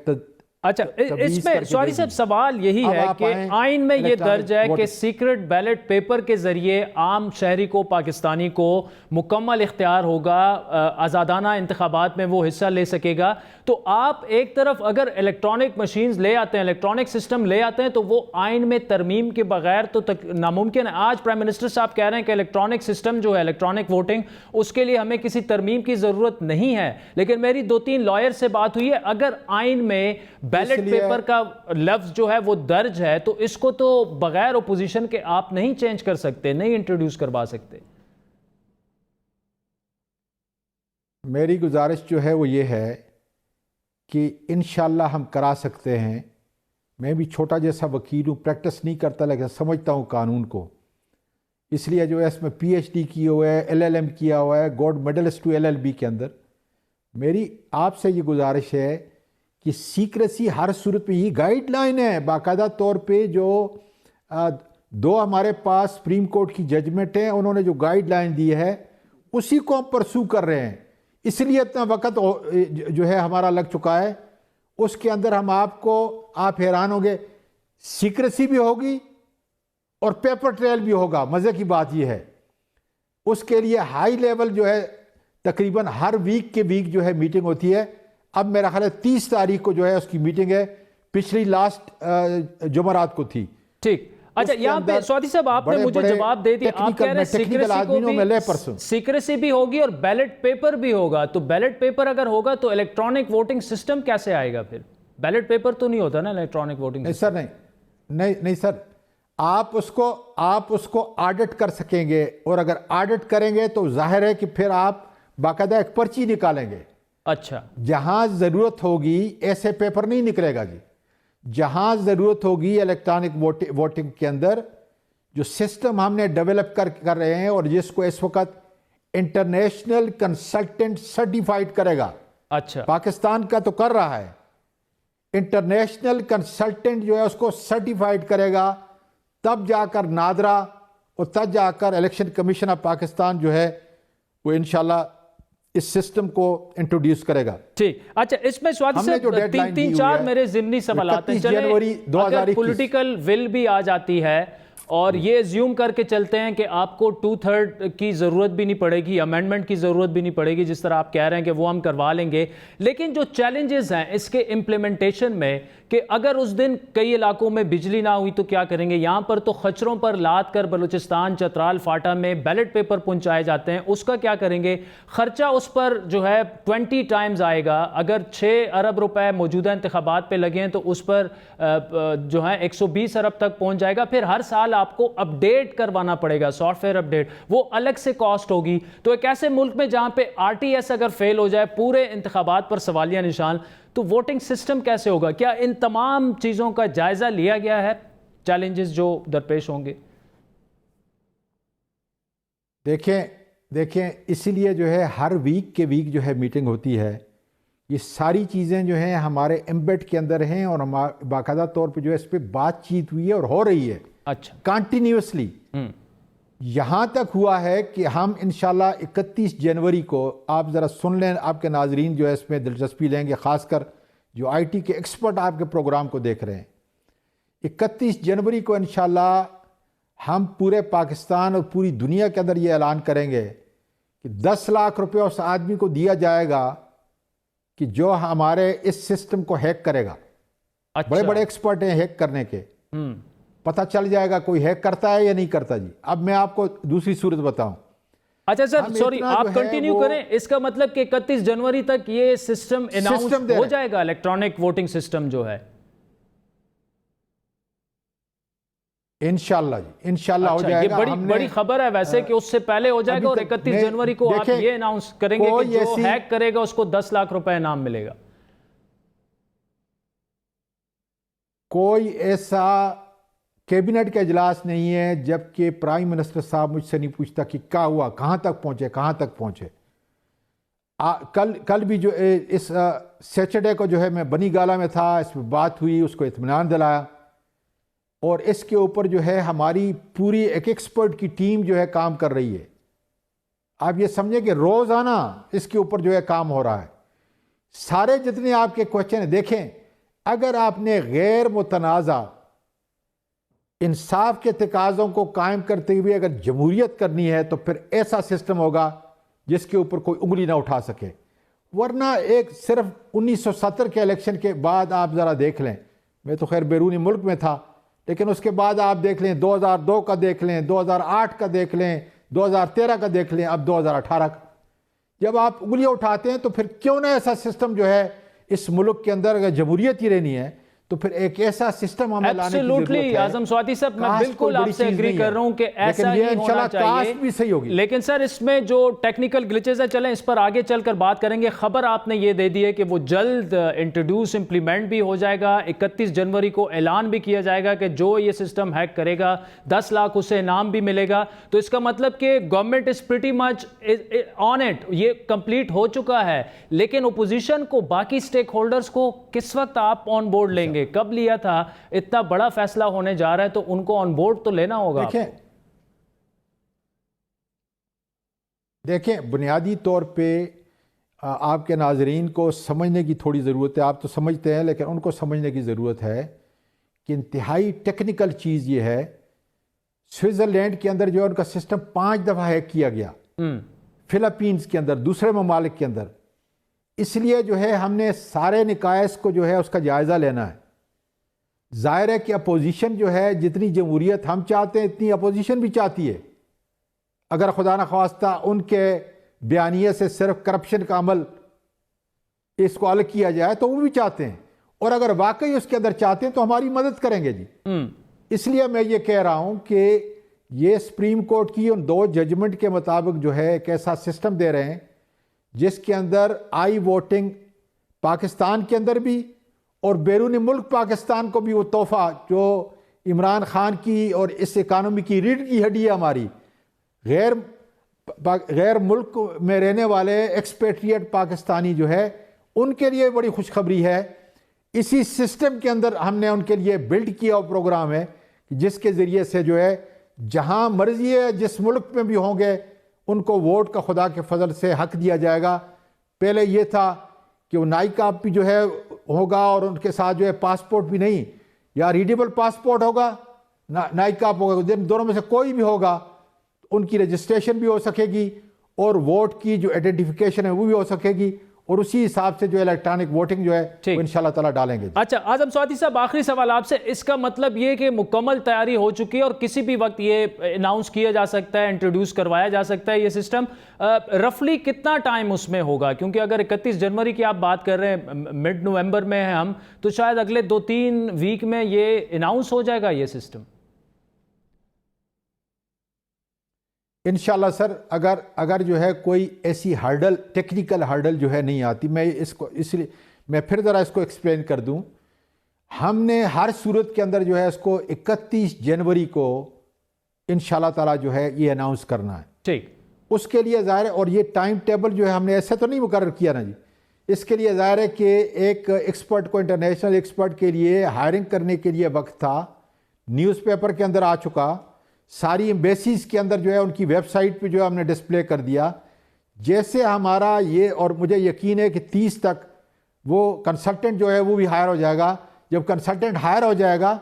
S1: اچھا اس میں سوری صاحب سوال یہی ہے کہ آئین میں یہ درج ہے کہ سیکرٹ بیلٹ پیپر کے ذریعے عام شہری کو پاکستانی کو مکمل اختیار ہوگا، آزادانہ انتخابات میں وہ حصہ لے سکے گا. تو آپ ایک طرف اگر الیکٹرانک مشینز لے آتے ہیں، الیکٹرانک سسٹم لے آتے ہیں، تو وہ آئین میں ترمیم کے بغیر تو ناممکن ہے. آج پرائم منسٹر صاحب کہہ رہے ہیں کہ الیکٹرانک سسٹم جو ہے، الیکٹرانک ووٹنگ، اس کے لیے ہمیں کسی ترمیم کی ضرورت نہیں ہے. لیکن میری 2-3 لائر سے بات ہوئی ہے، اگر آئین میں بیلٹ پیپر کا لفظ جو ہے وہ درج ہے تو اس کو تو بغیر اپوزیشن کے آپ نہیں چینج کر سکتے، نہیں انٹروڈیوس کروا سکتے.
S5: میری گزارش جو ہے وہ یہ ہے کہ انشاءاللہ ہم کرا سکتے ہیں. میں بھی چھوٹا جیسا وکیل ہوں، پریکٹس نہیں کرتا لیکن سمجھتا ہوں قانون کو. اس لیے جو ہے اس میں پی ایچ ڈی کیے ہوئے ہے، LLM کیا ہوا ہے، گولڈ میڈلسٹ LLB کے اندر. میری آپ سے یہ گزارش ہے کہ سیکریسی ہر صورت میں، یہ گائیڈ لائن ہے باقاعدہ طور پہ. جو 2 ہمارے پاس سپریم کورٹ کی ججمنٹ ہیں، انہوں نے جو گائیڈ لائن دی ہے اسی کو ہم پرسو کر رہے ہیں. اس لیے اتنا وقت جو ہے ہمارا لگ چکا ہے. اس کے اندر ہم آپ حیران ہوں گے، سیکریسی بھی ہوگی اور پیپر ٹریل بھی ہوگا. مزے کی بات یہ ہے اس کے لیے ہائی لیول جو ہے تقریباً ہر ویک کے ویک جو ہے میٹنگ ہوتی ہے. اب میرا خیال ہے 30 تاریخ کو جو ہے اس کی میٹنگ ہے، پچھلی لاسٹ جمعرات کو تھی.
S1: ٹھیک. اچھا یہاں پہ سعودی صاحب آپ نے مجھے جواب دے دیا، آپ کہہ رہے ہیں سیکریسی بھی ہوگی اور بیلٹ پیپر بھی ہوگا. تو بیلٹ پیپر اگر ہوگا تو الیکٹرانک ووٹنگ سسٹم کیسے آئے گا پھر؟ بیلٹ پیپر تو نہیں ہوتا نا الیکٹرانک ووٹنگ.
S5: نہیں سر، نہیں سر، آپ اس کو آڈٹ کر سکیں گے، اور اگر آڈٹ کریں گے تو ظاہر ہے کہ پھر آپ باقاعدہ ایک پرچی نکالیں گے.
S1: اچھا،
S5: جہاں ضرورت ہوگی ایسے پیپر نہیں نکلے گا جی. جہاں ضرورت ہوگی الیکٹرانک ووٹنگ کے اندر جو سسٹم ہم نے ڈیولپ کر رہے ہیں، اور جس کو اس وقت انٹرنیشنل کنسلٹنٹ سرٹیفائیڈ کرے گا.
S1: اچھا،
S5: پاکستان کا تو کر رہا ہے، انٹرنیشنل کنسلٹنٹ جو ہے اس کو سرٹیفائیڈ کرے گا، تب جا کر نادرا اور تب جا کر الیکشن کمیشن آف پاکستان جو ہے وہ انشاءاللہ اس سسٹم کو انٹروڈیوس کرے گا.
S1: ٹھیک. اچھا اس میں سوادی صاحب 3-4 میرے ضمنی سوالات ہیں.
S5: جنوری 2021
S1: پولیٹیکل ول بھی آ جاتی ہے اور یہ زیوم کر کے چلتے ہیں کہ آپ کو 2/3 کی ضرورت بھی نہیں پڑے گی، امینڈمنٹ کی ضرورت بھی نہیں پڑے گی، جس طرح آپ کہہ رہے ہیں کہ وہ ہم کروا لیں گے. لیکن جو چیلنجز ہیں اس کے امپلیمنٹیشن میں، کہ اگر اس دن کئی علاقوں میں بجلی نہ ہوئی تو کیا کریں گے؟ یہاں پر تو خچروں پر لاد کر بلوچستان چترال فاٹا میں بیلٹ پیپر پہنچائے جاتے ہیں، اس کا کیا کریں گے؟ خرچہ اس پر جو ہے 20 ٹائمز آئے گا. اگر 6 ارب روپے موجودہ انتخابات پہ لگے ہیں تو اس پر جو ہے 120 ارب تک پہنچ جائے گا. پھر ہر سال آپ کو اپڈیٹ کروانا پڑے گا، سافٹ ویئر اپڈیٹ، وہ الگ سے کاسٹ ہوگی. تو ایک ایسے ملک میں جہاں پہ RTS اگر فیل ہو جائے، پورے انتخابات پر سوالیہ نشان، تو ووٹنگ سسٹم کیسے ہوگا؟ کیا ان تمام چیزوں کا جائزہ لیا گیا ہے؟ چیلنجز جو درپیش ہوں گے.
S5: دیکھیں اسی لیے جو ہے ہر ویک کے ویک جو ہے میٹنگ ہوتی ہے. یہ ساری چیزیں جو ہیں ہمارے ایمبیڈ کے اندر ہیں، اور باقاعدہ طور پہ جو ہے اس پہ بات چیت ہوئی ہے اور ہو رہی ہے.
S1: اچھا،
S5: کنٹینیوسلی. یہاں تک ہوا ہے کہ ہم انشاءاللہ 31 جنوری کو، آپ ذرا سن لیں، آپ کے ناظرین جو ہے اس میں دلچسپی لیں گے، خاص کر جو IT کے ایکسپرٹ آپ کے پروگرام کو دیکھ رہے ہیں. 31 جنوری کو انشاءاللہ ہم پورے پاکستان اور پوری دنیا کے اندر یہ اعلان کریں گے کہ 10 لاکھ روپے اس آدمی کو دیا جائے گا کہ جو ہمارے اس سسٹم کو ہیک کرے گا. بڑے بڑے ایکسپرٹ ہیں ہیک کرنے کے. پتہ چل جائے گا کوئی ہیک کرتا ہے یا نہیں کرتا. جی اب میں آپ کو دوسری صورت بتاؤں.
S1: اچھا سر سوری، آپ کنٹینیو کریں. اس کا مطلب کہ 31 جنوری تک یہ سسٹم اناؤنس ہو جائے گا، الیکٹرانک ووٹنگ سسٹم جو ہے؟
S5: انشاءاللہ جی، انشاءاللہ ہو جائے گا.
S1: یہ بڑی خبر ہے ویسے کہ اس سے پہلے ہو جائے گا، اور 31 جنوری کو آپ یہ اناؤنس کریں گے کہ جو ہیک کرے گا اس کو 10 لاکھ روپے انعام ملے گا.
S5: کوئی ایسا کیبنٹ کا اجلاس نہیں ہے جبکہ پرائم منسٹر صاحب مجھ سے نہیں پوچھتا کہ کیا ہوا، کہاں تک پہنچے. کل بھی جو اس سیچرڈے کو جو ہے میں بنی گالا میں تھا، اس پہ بات ہوئی، اس کو اطمینان دلایا. اور اس کے اوپر جو ہے ہماری پوری ایک ایکسپرٹ کی ٹیم جو ہے کام کر رہی ہے. آپ یہ سمجھیں کہ روزانہ اس کے اوپر جو ہے کام ہو رہا ہے. سارے جتنے آپ کے کوشچن ہیں، دیکھیں اگر آپ نے غیر متنازع انصاف کے تقاضوں کو قائم کرتے ہوئے اگر جمہوریت کرنی ہے تو پھر ایسا سسٹم ہوگا جس کے اوپر کوئی انگلی نہ اٹھا سکے. ورنہ ایک صرف 1970 کے الیکشن کے بعد آپ ذرا دیکھ لیں, میں تو خیر بیرونی ملک میں تھا, لیکن اس کے بعد آپ دیکھ لیں 2002 کا دیکھ لیں, 2008 کا دیکھ لیں, 2013 کا دیکھ لیں, اب 2018 کا. جب آپ انگلیاں اٹھاتے ہیں تو پھر کیوں نہ ایسا سسٹم جو ہے اس ملک کے اندر اگر جمہوریت ہی رہنی ہے تو پھر ایک ایسا سسٹم ہمیں لانے کی ضرورت ہے.
S1: اعظم سوادی صاحب, میں بالکل آپ سے اگری کر رہا ہوں کہ ایسا ہی ہونا چاہیے,
S5: بھی صحیح ہوگی.
S1: لیکن سر اس میں جو ٹیکنیکل گلچز ہیں, چلیں اس پر آگے چل کر بات کریں گے. خبر آپ نے یہ دے دی ہے کہ وہ جلد انٹروڈیوس امپلیمنٹ بھی ہو جائے گا. 31 جنوری کو اعلان بھی کیا جائے گا کہ جو یہ سسٹم ہیک کرے گا 10 لاکھ اسے انعام بھی ملے گا. تو اس کا مطلب کہ government is pretty much on it, یہ کمپلیٹ ہو چکا ہے. لیکن اپوزیشن کو, باقی سٹیک ہولڈرز کو کس وقت آپ آن بورڈ لیں گے؟ کب لیا تھا؟ اتنا بڑا فیصلہ ہونے جا رہا ہے تو ان کو آن بورڈ تو لینا ہوگا.
S5: دیکھیں بنیادی طور پہ آپ کے ناظرین کو سمجھنے کی تھوڑی ضرورت ہے. آپ تو سمجھتے ہیں لیکن ان کو سمجھنے کی ضرورت ہے کہ انتہائی ٹیکنیکل چیز یہ ہے. سوئٹزرلینڈ کے اندر جو ہے ان کا سسٹم 5 دفعہ ہیک کیا گیا, فلپینز کے اندر, دوسرے ممالک کے اندر. اس لیے جو ہے ہم نے سارے نکائس کو جو ہے اس کا جائزہ لینا ہے. ظاہر ہے کہ اپوزیشن جو ہے جتنی جمہوریت ہم چاہتے ہیں اتنی اپوزیشن بھی چاہتی ہے. اگر خدا نخواستہ ان کے بیانیے سے صرف کرپشن کا عمل اس کو الگ کیا جائے تو وہ بھی چاہتے ہیں, اور اگر واقعی اس کے اندر چاہتے ہیں تو ہماری مدد کریں گے جی. اس لیے میں یہ کہہ رہا ہوں کہ یہ سپریم کورٹ کی ان 2 ججمنٹ کے مطابق جو ہے ایک ایسا سسٹم دے رہے ہیں جس کے اندر آئی ووٹنگ پاکستان کے اندر بھی اور بیرون ملک پاکستان کو بھی وہ تحفہ جو عمران خان کی اور اس اکانومی کی ریڑھ کی ہڈی ہے ہماری, غیر ملک میں رہنے والے ایکسپیٹریٹ پاکستانی جو ہے ان کے لیے بڑی خوشخبری ہے. اسی سسٹم کے اندر ہم نے ان کے لیے بلڈ کیا پروگرام ہے جس کے ذریعے سے جو ہے جہاں مرضی ہے جس ملک میں بھی ہوں گے ان کو ووٹ کا خدا کے فضل سے حق دیا جائے گا. پہلے یہ تھا کہ وہ نائکا بھی جو ہے ہوگا اور ان کے ساتھ جو ہے پاسپورٹ بھی نہیں, یا ریڈیبل پاسپورٹ ہوگا, نائکا ہوگا, دونوں میں سے کوئی بھی ہوگا, ان کی رجسٹریشن بھی ہو سکے گی اور ووٹ کی جو آئیڈینٹیفیکیشن ہے وہ بھی ہو سکے گی, اور اسی حساب سے جو الیکٹرانک ووٹنگ جو ہے وہ انشاءاللہ تعالیٰ ڈالیں گے.
S1: اچھا اعظم سوادی صاحب, آخری سوال آپ سے. اس کا مطلب یہ کہ مکمل تیاری ہو چکی ہے اور کسی بھی وقت یہ اناؤنس کیا جا سکتا ہے, انٹروڈیوس کروایا جا سکتا ہے یہ سسٹم. رفلی کتنا ٹائم اس میں ہوگا؟ کیونکہ اگر 31 جنوری کی آپ بات کر رہے ہیں, مڈ نومبر میں ہیں ہم, تو شاید اگلے 2-3 ویک میں یہ اناؤنس ہو جائے گا یہ سسٹم.
S5: انشاءاللہ سر, اگر جو ہے کوئی ایسی ہرڈل, ٹیکنیکل ہرڈل جو ہے نہیں آتی, میں اس کو اس لیے میں پھر ذرا اس کو ایکسپلین کر دوں. ہم نے ہر صورت کے اندر جو ہے اس کو 31 جنوری کو انشاءاللہ تعالیٰ جو ہے یہ اناؤنس کرنا ہے.
S1: ٹھیک,
S5: اس کے لیے ظاہر ہے, اور یہ ٹائم ٹیبل جو ہے ہم نے ایسے تو نہیں مقرر کیا نا جی. اس کے لیے ظاہر ہے کہ ایک ایکسپرٹ کو, انٹرنیشنل ایکسپرٹ کے لیے ہائرنگ کرنے کے لیے وقت تھا. نیوز پیپر کے اندر آ چکا, ساری ایمبیسیز کے اندر جو ہے ان کی ویب سائٹ پہ جو ہے ہم نے ڈسپلے کر دیا. جیسے ہمارا یہ, اور مجھے یقین ہے کہ 30 تک وہ کنسلٹنٹ جو ہے وہ بھی ہائر ہو جائے گا. جب کنسلٹنٹ ہائر ہو جائے گا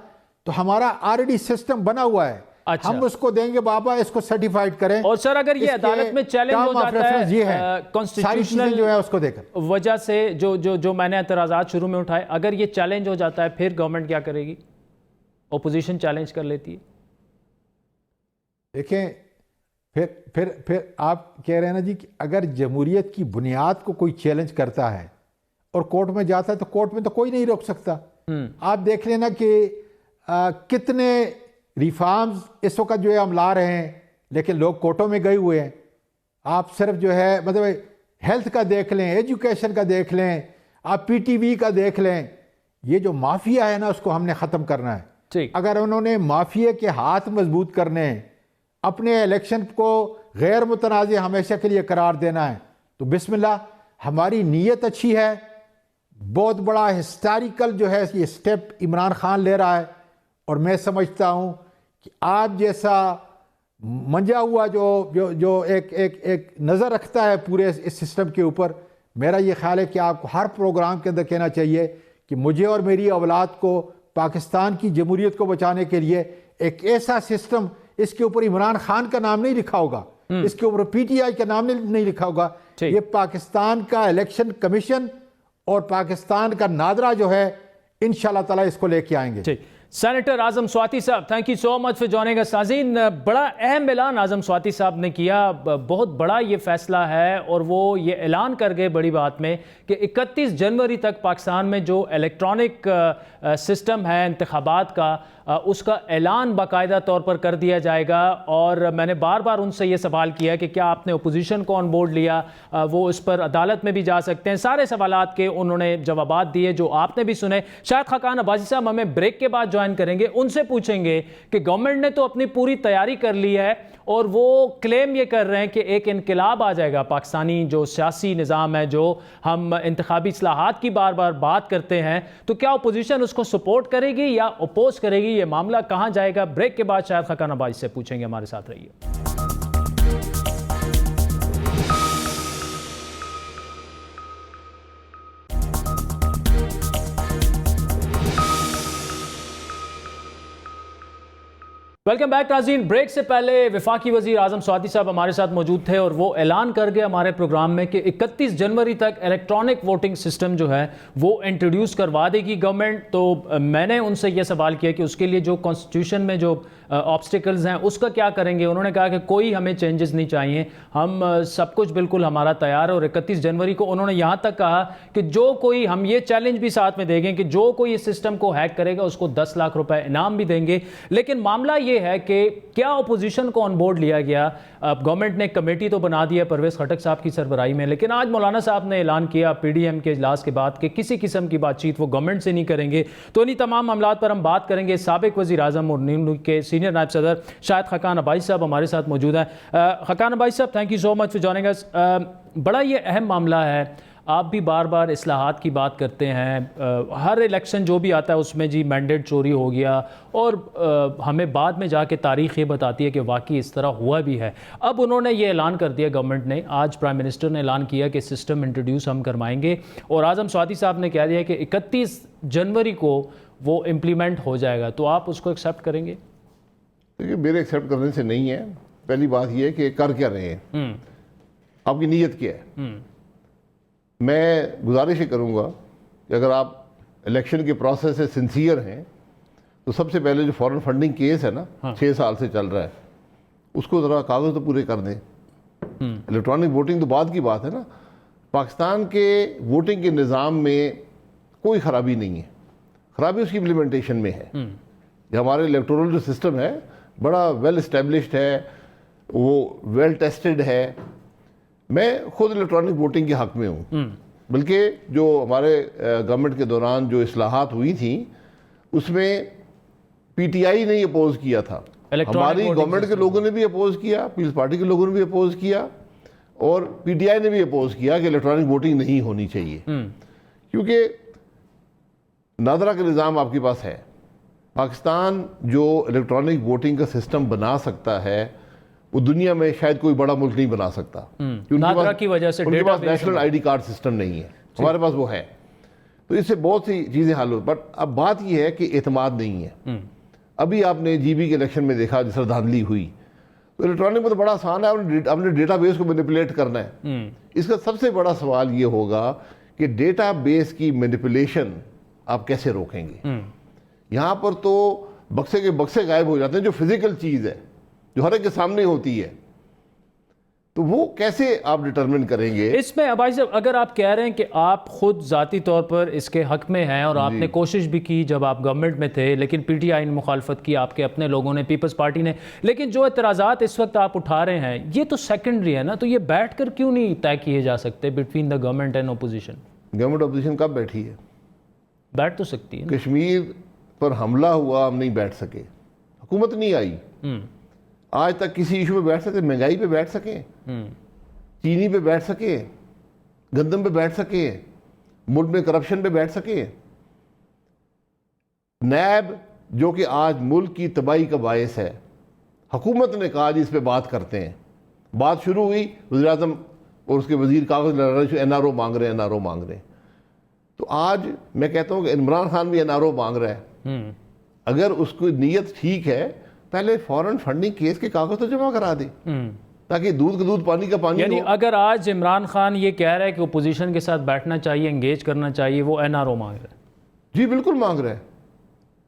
S5: تو ہمارا آلریڈی سسٹم بنا ہوا ہے.
S1: اچھا,
S5: ہم اس کو دیں گے, بابا اس کو سرٹیفائیڈ کریں.
S1: اور سر اگر یہ عدالت میں چیلنج ہو جاتا ہے کانسٹیٹیوشنل
S5: جو ہے اس کو دے کر
S1: وجہ سے, جو میں نے اعتراضات شروع میں اٹھائے, اگر یہ چیلنج ہو جاتا ہے پھر گورنمنٹ کیا کرے گی؟ اپوزیشن چیلنج کر لیتی ہے.
S5: دیکھیں پھر آپ کہہ رہے ہیں نا جی کہ اگر جمہوریت کی بنیاد کو کوئی چیلنج کرتا ہے اور کورٹ میں جاتا ہے تو کورٹ میں تو کوئی نہیں روک سکتا. آپ دیکھ لینا کہ کتنے ریفارمز اس وقت جو ہے ہم لا رہے ہیں لیکن لوگ کورٹوں میں گئے ہوئے ہیں. آپ صرف جو ہے مطلب ہیلتھ کا دیکھ لیں, ایجوکیشن کا دیکھ لیں, آپ پی ٹی وی کا دیکھ لیں. یہ جو مافیا ہے نا اس کو ہم نے ختم کرنا ہے. اگر انہوں نے مافیا کے ہاتھ مضبوط کرنے ہیں, اپنے الیکشن کو غیر متنازع ہمیشہ کے لیے قرار دینا ہے, تو بسم اللہ. ہماری نیت اچھی ہے, بہت بڑا ہسٹاریکل جو ہے یہ سٹیپ عمران خان لے رہا ہے, اور میں سمجھتا ہوں کہ آپ جیسا منجا ہوا جو ایک نظر رکھتا ہے پورے اس سسٹم کے اوپر, میرا یہ خیال ہے کہ آپ کو ہر پروگرام کے اندر کہنا چاہیے کہ مجھے اور میری اولاد کو پاکستان کی جمہوریت کو بچانے کے لیے ایک ایسا سسٹم، اس کے اوپر عمران خان کا نام نہیں لکھا ہوگا، اس کے اوپر پی ٹی آئی کا نام نہیں لکھا ہوگا، یہ پاکستان کا الیکشن کمیشن اور پاکستان کا نادرا جو ہے انشاءاللہ تعالی اس کو لے کے آئیں گے۔
S1: سینیٹر اعظم سواتی صاحب، thank you so much for joining us. ناظرین، بڑا اہم اعلان اعظم سواتی صاحب نے کیا، بہت بڑا یہ فیصلہ ہے، اور وہ یہ اعلان کر گئے بڑی بات میں کہ 31 جنوری تک پاکستان میں جو الیکٹرانک سسٹم ہے انتخابات کا، اس کا اعلان باقاعدہ طور پر کر دیا جائے گا۔ اور میں نے بار بار ان سے یہ سوال کیا کہ کیا آپ نے اپوزیشن کو آن بورڈ لیا، وہ اس پر عدالت میں بھی جا سکتے ہیں، سارے سوالات کے انہوں نے جوابات دیے جو آپ نے بھی سنے۔ شاہد خاقان عباسی صاحب ہمیں بریک کے بعد جوائن کریں گے، ان سے پوچھیں گے کہ گورنمنٹ نے تو اپنی پوری تیاری کر لی ہے اور وہ کلیم یہ کر رہے ہیں کہ ایک انقلاب آ جائے گا پاکستانی جو سیاسی نظام ہے، جو ہم انتخابی اصلاحات کی بار بار بات کرتے ہیں، تو کیا اپوزیشن اس کو سپورٹ کرے گی یا اپوز کرے گی؟ یہ معاملہ کہاں جائے گا؟ بریک کے بعد شاہد خاقان عباسی سے پوچھیں گے، ہمارے ساتھ رہیے۔ ویلکم بیک ناظرین۔ بریک سے پہلے وفاقی وزیر اعظم سواتی صاحب ہمارے ساتھ موجود تھے اور وہ اعلان کر گئے ہمارے پروگرام میں کہ 31 جنوری تک الیکٹرانک ووٹنگ سسٹم جو ہے وہ انٹروڈیوس کروا دے گی گورنمنٹ۔ تو میں نے ان سے یہ سوال کیا کہ اس کے لیے جو کانسٹیٹیوشن میں جو آبسٹیکلز ہیں اس کا کیا کریں گے؟ انہوں نے کہا کہ کوئی ہمیں چینجز نہیں چاہیے، ہم سب کچھ بالکل ہمارا تیار ہے۔ اور 31 جنوری کو انہوں نے یہاں تک کہا کہ جو کوئی، ہم یہ چیلنج بھی ساتھ میں دیں گے کہ جو کوئی اس سسٹم کو ہیک کرے گا اس کو 10 لاکھ روپے انعام بھی دیں گے۔ لیکن معاملہ یہ ہے کہ کیا اپوزیشن کو آن بورڈ لیا گیا؟ گورنمنٹ نے ایک کمیٹی تو بنا دی ہے پرویز خٹک صاحب کی سربراہی میں، لیکن آج مولانا صاحب نے اعلان کیا پی ڈی ایم کے اجلاس کے بعد کہ کسی قسم کی بات چیت وہ گورنمنٹ سے نہیں کریں گے۔ تو انہی تمام معاملات پر ہم بات کریں گے۔ سابق وزیر اعظم اور نیم لیگ کے سینئر نائب صدر شاہد خاقان عباسی صاحب ہمارے ساتھ موجود ہیں۔ خاقان عباسی صاحب، thank you so much for joining us. بڑا یہ اہم معاملہ ہے، آپ بھی بار بار اصلاحات کی بات کرتے ہیں، ہر الیکشن جو بھی آتا ہے اس میں جی مینڈیٹ چوری ہو گیا، اور ہمیں بعد میں جا کے تاریخ یہ بتاتی ہے کہ واقعی اس طرح ہوا بھی ہے۔ اب انہوں نے یہ اعلان کر دیا، گورنمنٹ نے آج پرائم منسٹر نے اعلان کیا کہ سسٹم انٹروڈیوس ہم کروائیں گے، اور اعظم سواتی صاحب نے کہہ دیا کہ 31 جنوری کو وہ امپلیمنٹ ہو جائے گا۔ تو آپ اس کو ایکسیپٹ کریں گے؟
S6: دیکھیے، میرے ایکسیپٹ کرنے سے نہیں ہے۔ پہلی بات یہ ہے کہ کر کیا رہے ہیں، آپ کی نیت کیا ہے۔ میں گزارش یہ کروں گا کہ اگر آپ الیکشن کے پروسیس سے سنسیئر ہیں تو سب سے پہلے جو فورن فنڈنگ کیس ہے نا 6 سال سے چل رہا ہے، اس کو ذرا کاغذ تو پورے کر دیں۔ الیکٹرانک ووٹنگ تو بعد کی بات ہے نا۔ پاکستان کے ووٹنگ کے نظام میں کوئی خرابی نہیں ہے، خرابی اس کی امپلیمنٹیشن میں ہے۔ یہ ہمارے الیکٹورل جو سسٹم ہے بڑا ویل اسٹیبلشڈ ہے، وہ ویل ٹیسٹڈ ہے۔ میں خود الیکٹرانک ووٹنگ کے حق میں ہوں، بلکہ جو ہمارے گورنمنٹ کے دوران جو اصلاحات ہوئی تھیں اس میں پی ٹی آئی نے اپوز کیا تھا، ہماری گورنمنٹ کے لوگوں نے بھی اپوز کیا، پیپلز پارٹی کے لوگوں نے بھی اپوز کیا، اور پی ٹی آئی نے بھی اپوز کیا کہ الیکٹرانک ووٹنگ نہیں ہونی چاہیے، کیونکہ نادرا کا نظام آپ کے پاس ہے۔ پاکستان جو الیکٹرانک ووٹنگ کا سسٹم بنا سکتا ہے وہ دنیا میں شاید کوئی بڑا ملک نہیں بنا سکتا،
S1: نادرا کی وجہ سے
S6: ان کے پاس national I D card system نہیں ہے، ہمارے پاس وہ ہے۔ تو اس سے بہت سی چیزیں حل ہو، بٹ اب بات یہ ہے کہ اعتماد نہیں ہے۔ ابھی آپ نے جی بی کے الیکشن میں دیکھا جس طرح دھاندلی ہوئی، تو الیکٹرانک میں تو بڑا آسان ہے، آپ نے ڈیٹا بیس کو مینیپولیٹ کرنا ہے۔ اس کا سب سے بڑا سوال یہ ہوگا کہ ڈیٹا بیس کی مینیپولیشن آپ کیسے روکیں گے؟ یہاں پر تو بکسے کے بکسے غائب ہو جاتے ہیں، جو فزیکل چیز ہے جو ہر ایک کے سامنے ہوتی ہے، تو وہ کیسے آپ ڈٹرمن کریں گے؟
S1: اس میں عباسی صاحب اگر آپ کہہ رہے ہیں کہ آپ خود ذاتی طور پر اس کے حق میں ہیں اور آپ نے کوشش بھی کی جب آپ گورنمنٹ میں تھے، لیکن پی ٹی آئی نے مخالفت کی، آپ کے اپنے لوگوں نے، پیپلز پارٹی نے، لیکن جو اعتراضات اس وقت آپ اٹھا رہے ہیں یہ تو سیکنڈری ہے نا، تو یہ بیٹھ کر کیوں نہیں طے کیے جا سکتے between the government and opposition?
S6: Government opposition کب بیٹھی ہے؟
S1: بیٹھ تو سکتی ہے۔
S6: کشمیر پر حملہ ہوا، ہم نہیں بیٹھ سکے، حکومت نہیں آئی۔ آج تک کسی ایشو پہ بیٹھ سکے؟ مہنگائی پہ بیٹھ سکے، چینی پہ بیٹھ سکے، گندم پہ بیٹھ سکے، ملک میں کرپشن پہ بیٹھ سکے؟ نیب جو کہ آج ملک کی تباہی کا باعث ہے، حکومت نے کہا جی اس پہ بات کرتے ہیں، بات شروع ہوئی، وزیر اعظم اور اس کے وزیر کاغذ لڑ رہے، این آر او مانگ رہے ہیں، این آر او مانگ رہے ہیں۔ تو آج میں کہتا ہوں کہ عمران خان بھی NRO مانگ رہا ہے. اگر اس کی نیت ٹھیک ہے پہلے فوراً فنڈنگ کیس کے کاغذ تو جمع کرا دے تاکہ دودھ کا دودھ پانی کا پانی
S1: یعنی
S6: ہو.
S1: اگر آج عمران خان یہ کہہ رہا ہے کہ اپوزیشن کے ساتھ بیٹھنا چاہیے، انگیج کرنا چاہیے، وہ NRO مانگ رہا ہے.
S6: جی بالکل مانگ رہا ہے،